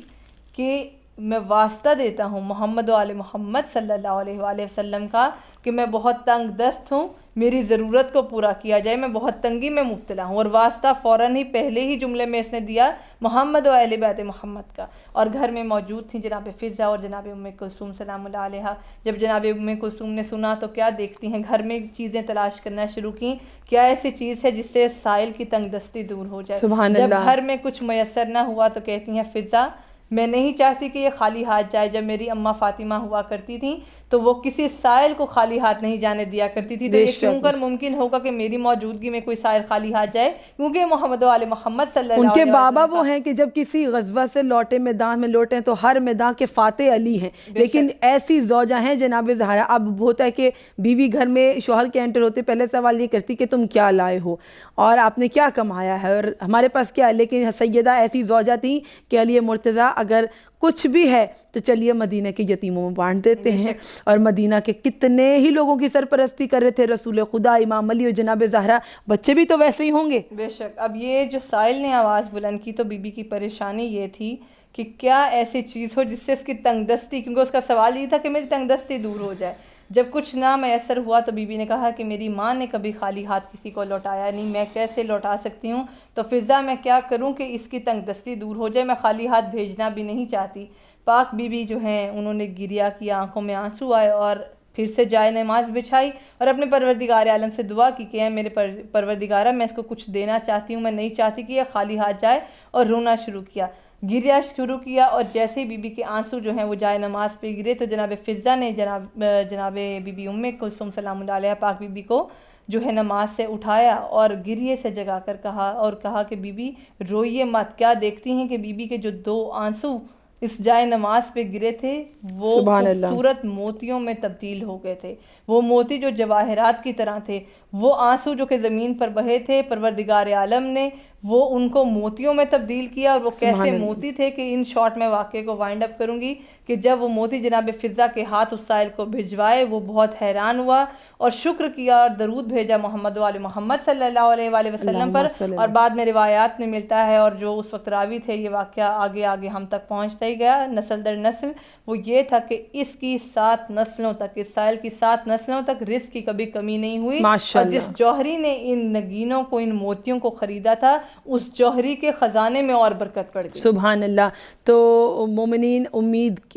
کہ میں واسطہ دیتا ہوں محمد و آل محمد صلی اللہ علیہ وآلہ وسلم کا کہ میں بہت تنگ دست ہوں، میری ضرورت کو پورا کیا جائے، میں بہت تنگی میں مبتلا ہوں. اور واسطہ فوراً ہی پہلے ہی جملے میں اس نے دیا محمد و اہل بیت محمد کا. اور گھر میں موجود تھیں جناب فضہ اور جناب کلثوم سلام اللہ علیہ. جب جناب کلثوم نے سنا تو کیا دیکھتی ہیں، گھر میں چیزیں تلاش کرنا شروع کی، کیا ایسی چیز ہے جس سے سائل کی تنگ دستی دور ہو جائے. جب گھر میں کچھ میسر نہ ہوا تو کہتی ہیں فضہ میں نہیں چاہتی کہ یہ خالی ہاتھ جائے. جب میری اماں فاطمہ ہوا کرتی تھیں تو وہ کسی سائل کو خالی ہاتھ نہیں جانے دیا کرتی تھی، تو یہ کیوں کر ممکن ہوگا کہ میری موجودگی میں کوئی سائل خالی ہاتھ جائے، کیونکہ محمد و آل محمد صلی اللہ علیہ وسلم ان کے بابا وہ ہیں کہ جب کسی غزوہ سے لوٹے میدان میں لوٹیں تو ہر میدان کے فاتح علی ہیں. لیکن ایسی زوجہ ہیں جناب زہرا. اب ہوتا ہے کہ بیوی گھر میں شوہر کے انٹر ہوتے پہلے سوال یہ کرتی کہ تم کیا لائے ہو اور آپ نے کیا کمایا ہے اور ہمارے پاس کیا ہے. لیکن سیدہ ایسی زوجہ تھیں کہ علی مرتضیٰ اگر کچھ بھی ہے تو چلیے مدینہ کے یتیموں میں بانٹ دیتے ہیں. اور مدینہ کے کتنے ہی لوگوں کی سرپرستی کر رہے تھے, رسول خدا, امام علی اور جناب زہرا, بچے بھی تو ویسے ہی ہوں گے. بے شک. اب یہ جو سائل نے آواز بلند کی تو بی بی کی پریشانی یہ تھی کہ کیا ایسی چیز ہو جس سے اس کی تنگ دستی, کیونکہ اس کا سوال یہ تھا کہ میری تنگ دستی دور ہو جائے. جب کچھ نہ میسر ہوا تو بی بی نے کہا کہ میری ماں نے کبھی خالی ہاتھ کسی کو لوٹایا نہیں, میں کیسے لوٹا سکتی ہوں, تو فضا میں کیا کروں کہ اس کی تنگ دستی دور ہو جائے, میں خالی ہاتھ بھیجنا بھی نہیں چاہتی. پاک بی بی جو ہیں انہوں نے گریا کیا, آنکھوں میں آنسو آئے اور پھر سے جائے نماز بچھائی اور اپنے پروردگار عالم سے دعا کی کہ اے میرے پروردگارہ, میں اس کو کچھ دینا چاہتی ہوں, میں نہیں چاہتی کہ یہ خالی ہاتھ جائے, اور رونا شروع کیا, گریا شروع کیا. اور جیسے ہی بی بی کے آنسو جو ہیں وہ جائے نماز پہ گرے تو جناب فضا نے جناب بی بی ام کلثوم سلام اللہ علیہ پاک بی بی کو جو ہے نماز سے اٹھایا اور گریے سے جگا کر کہا کہ بی بی روئیے مت. کیا دیکھتی ہیں کہ بی بی کے جو 2 آنسو اس جائے نماز پہ گرے تھے وہ خوبصورت موتیوں میں تبدیل ہو گئے تھے. وہ موتی جو جواہرات کی طرح تھے, وہ آنسو جو کہ زمین پر بہے تھے, پروردگار عالم نے وہ ان کو موتیوں میں تبدیل کیا. اور وہ کیسے موتی تھے کہ ان شارٹ میں واقعے کو وائنڈ اپ کروں گی کہ جب وہ موتی جناب فضا کے ہاتھ اس سائل کو بھجوائے, وہ بہت حیران ہوا اور شکر کیا اور درود بھیجا محمد و آل محمد صلی اللہ علیہ وآلہ وسلم پر. اور بعد میں روایات میں ملتا ہے, اور جو اس وقت راوی تھے, یہ واقعہ آگے آگے ہم تک پہنچتا ہی گیا نسل در نسل, وہ یہ تھا کہ اس کی 7 نسلوں تک, اس سائل کی 7 نسلوں تک رزق کی کبھی کمی نہیں ہوئی. اور جس جوہری نے ان نگینوں کو, ان موتیوں کو خریدا تھا, اس جوہری کے خزانے میں اور برکت پڑ گئی. سبحان اللہ. تو مومنین,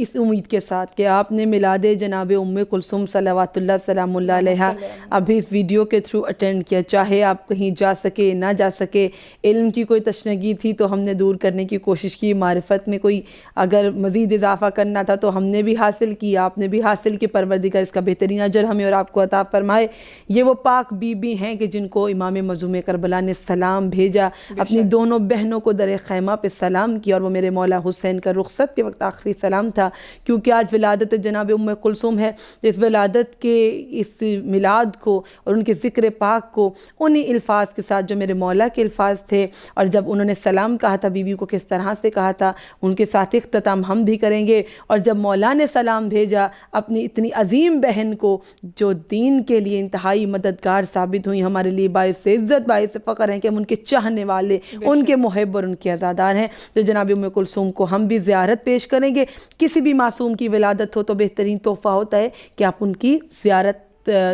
اس امید کے ساتھ کہ آپ نے میلاد جناب ام کلثوم صلوات اللہ سلام اللہ علیہ ابھی اس ویڈیو کے تھرو اٹینڈ کیا, چاہے آپ کہیں جا سکے نہ جا سکے, علم کی کوئی تشنگی تھی تو ہم نے دور کرنے کی کوشش کی, معرفت میں کوئی اگر مزید اضافہ کرنا تھا تو ہم نے بھی حاصل کی, آپ نے بھی حاصل کی. پروردگار اس کا بہترین اجر ہمیں اور آپ کو عطا فرمائے. یہ وہ پاک بی بی ہیں کہ جن کو امام معصوم کربلا نے سلام بھیجا, اپنی دونوں بہنوں کو در خیمہ پہ سلام کیا, اور وہ میرے مولا حسین کا رخصت کے وقت آخری سلام تھا. کیونکہ آج ولادت جناب ام کلثوم ہے, اس ولادت کے اس میلاد کو اور ان کے ذکر پاک کو انہی الفاظ کے ساتھ جو میرے مولا کے الفاظ تھے, اور جب انہوں نے سلام کہا تھا بی بی کو کس طرح سے کہا تھا, ان کے ساتھ اختتام ہم بھی کریں گے. اور جب مولا نے سلام بھیجا اپنی اتنی عظیم بہن کو جو دین کے لیے انتہائی مددگار ثابت ہوئی, ہمارے لیے باعث عزت باعث فخر ہیں کہ ہم ان کے چاہنے والے, ان کے محب اور ان کے عزادار ہیں. تو جناب ام کلثوم کو ہم بھی زیارت پیش کریں گے. کسی بھی معصوم کی ولادت ہو تو بہترین تحفہ ہوتا ہے کہ آپ ان کی زیارت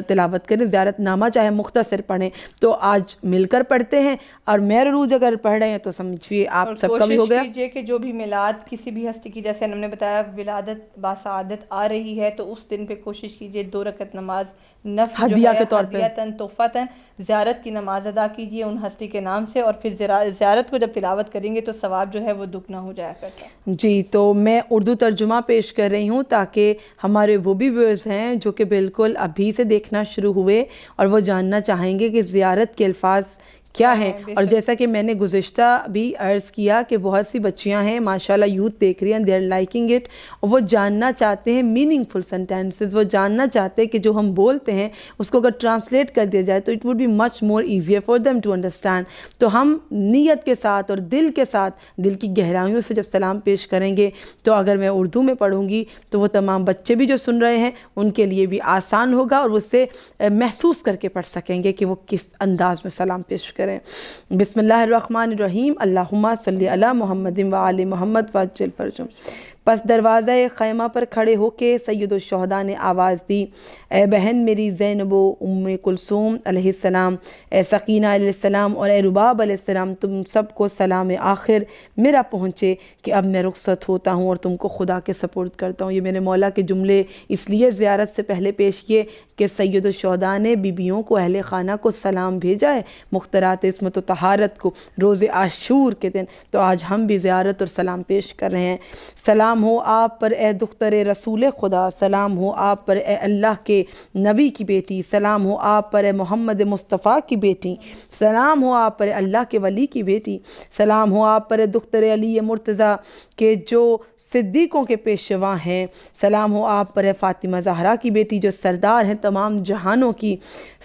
تلاوت کریں, زیارت نامہ چاہے مختصر پڑھیں. تو آج مل کر پڑھتے ہیں, اور مہر روز اگر پڑھ رہے ہیں تو سمجھیے آپ سب کا بھی ہو گیا. کوشش کیجئے کہ جو بھی میلاد کسی بھی ہستی کی, جیسے ہم نے بتایا ولادت باسعادت آ رہی ہے, تو اس دن پہ کوشش کیجئے 2 رکعت نماز نفل ہدیہ کے طور پہ, ہدیتاً تحفتاً زیارت کی نماز ادا کیجئے ان ہستی کے نام سے, اور پھر زیارت کو جب تلاوت کریں گے تو ثواب جو ہے وہ دگنا ہو جایا کرتا ہے. جی, تو میں اردو ترجمہ پیش کر رہی ہوں تاکہ ہمارے وہ بھی ویورز ہیں جو کہ بالکل ابھی سے دیکھنا شروع ہوئے اور وہ جاننا چاہیں گے کہ زیارت کے الفاظ کیا ہے. اور جیسا کہ میں نے گزشتہ بھی عرض کیا کہ بہت سی بچیاں ہیں ماشاءاللہ یوتھ دیکھ رہی ہیں, دے آر لائکنگ اٹ, اور وہ جاننا چاہتے ہیں میننگ فل سینٹینسز, وہ جاننا چاہتے ہیں کہ جو ہم بولتے ہیں اس کو اگر ٹرانسلیٹ کر دیا جائے تو it would be much more easier for them to understand. تو ہم نیت کے ساتھ اور دل کے ساتھ, دل کی گہرائیوں سے جب سلام پیش کریں گے تو اگر میں اردو میں پڑھوں گی تو وہ تمام بچے بھی جو سن رہے ہیں ان کے لیے بھی آسان ہوگا, اور وہ اسے محسوس کر کے پڑھ سکیں گے کہ وہ کس انداز میں سلام پیش کریں. بسم اللہ الرحمن الرحیم. اللہم صلی علی محمد و آل محمد وعجل فرجہم. پس دروازہ خیمہ پر کھڑے ہو کے سید الشہداء نے آواز دی, اے بہن میری زینب و ام کلثوم علیہ السلام, اے سکینہ علیہ السلام اور اے رباب علیہ السلام, تم سب کو سلام آخر میرا پہنچے کہ اب میں رخصت ہوتا ہوں اور تم کو خدا کے سپرد کرتا ہوں. یہ میرے مولا کے جملے اس لیے زیارت سے پہلے پیش کیے کہ سید الشہداء نے بیبیوں کو, اہل خانہ کو سلام بھیجا ہے مخترات عصمت و طہارت کو روز عاشور کے دن. تو آج ہم بھی زیارت اور سلام پیش کر رہے ہیں. سلام ہو آپ پر اے دختر رسول خدا, سلام ہو آپ پر اے اللہ کے نبی کی بیٹی, سلام ہو آپ پر اے محمد مصطفیٰ کی بیٹی, سلام ہو آپ پر اللہ کے ولی کی بیٹی, سلام ہو آپ پر دختر علی مرتضیٰ کے جو صدیقوں کے پیشوا ہیں, سلام ہو آپ پر فاطمہ زہرا کی بیٹی جو سردار ہیں تمام جہانوں کی,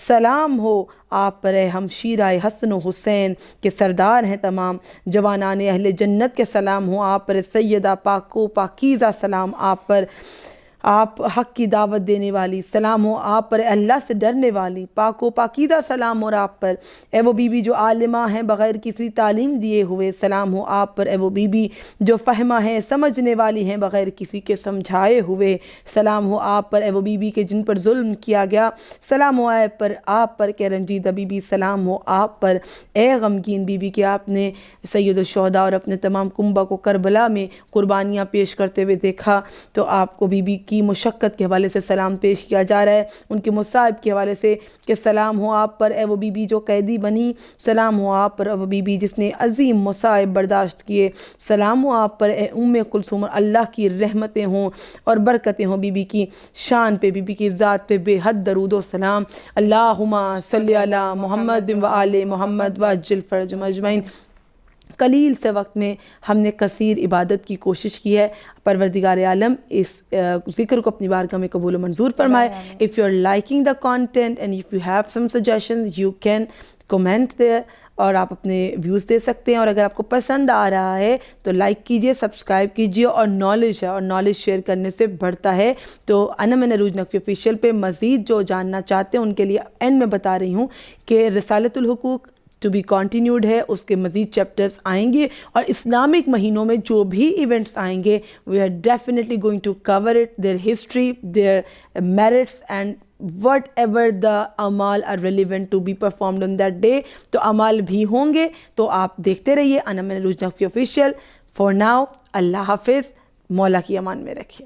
سلام ہو آپ پر ہمشیرہ حسن و حسین کے سردار ہیں تمام جوانان اہل جنت کے, سلام ہو آپ پر سیدہ پاک و پاکیزہ سلام آپ پر، آپ حق کی دعوت دینے والی، سلام ہو آپ پر اللہ سے ڈرنے والی، پاک و پاکیزہ سلام ہو آپ پر اے وہ بی بی جو عالمہ ہیں بغیر کسی تعلیم دیے ہوئے، سلام ہو آپ پر اے وہ بی بی جو فہمہ ہیں سمجھنے والی ہیں بغیر کسی کے سمجھائے ہوئے، سلام ہو آپ پر اے وہ بی بی کے جن پر ظلم کیا گیا، سلام ہو آپ پر کہ رنجیدہ بی بی، سلام ہو آپ پر اے غمگین بی بی کہ آپ نے سید الشہداء اور اپنے تمام کنبہ کو کربلا میں قربانیاں پیش کرتے ہوئے دیکھا، تو آپ کو بی بی کی مشقت کے حوالے سے سلام پیش کیا جا رہا ہے، ان کے مصائب کے حوالے سے کہ سلام ہو آپ پر اے وہ بی بی جو قیدی بنی، سلام ہو آپ پر اے وہ بی بی جس نے عظیم مصائب برداشت کیے، سلام ہو آپ پر اے ام کلثوم، اللہ کی رحمتیں ہوں اور برکتیں ہوں بی بی کی شان پہ، بی بی کی ذات پہ بے حد درود و سلام، اللہم صلی علی محمد و آل محمد وعجل فرجہم اجمعین۔ قلیل سے وقت میں ہم نے کثیر عبادت کی کوشش کی ہے، پروردگار عالم اس ذکر کو اپنی بارگاہ میں قبول و منظور فرمائے۔ If you are liking the content and if you have some suggestions you can comment there، اور آپ اپنے ویوز دے سکتے ہیں، اور اگر آپ کو پسند آ رہا ہے تو لائک کیجئے، سبسکرائب کیجئے، اور نالج ہے اور نالج شیئر کرنے سے بڑھتا ہے۔ تو انا من عروج نقوی آفیشیل پہ مزید جو جاننا چاہتے ہیں ان کے لیے اینڈ میں بتا رہی ہوں کہ رسالۃ الحقوق ٹو بی کنٹینیوڈ ہے، اس کے مزید چیپٹرز آئیں گے، اور اسلامک مہینوں میں جو بھی ایونٹس آئیں گے we are definitely going to cover it, their history, their merits and whatever the اعمال are relevant to be performed on that day, تو اعمال بھی ہوں گے، تو آپ دیکھتے رہیے انا من عروج نقوی آفیشیل۔ فار ناؤ اللہ حافظ، مولا کی امان میں رکھیے۔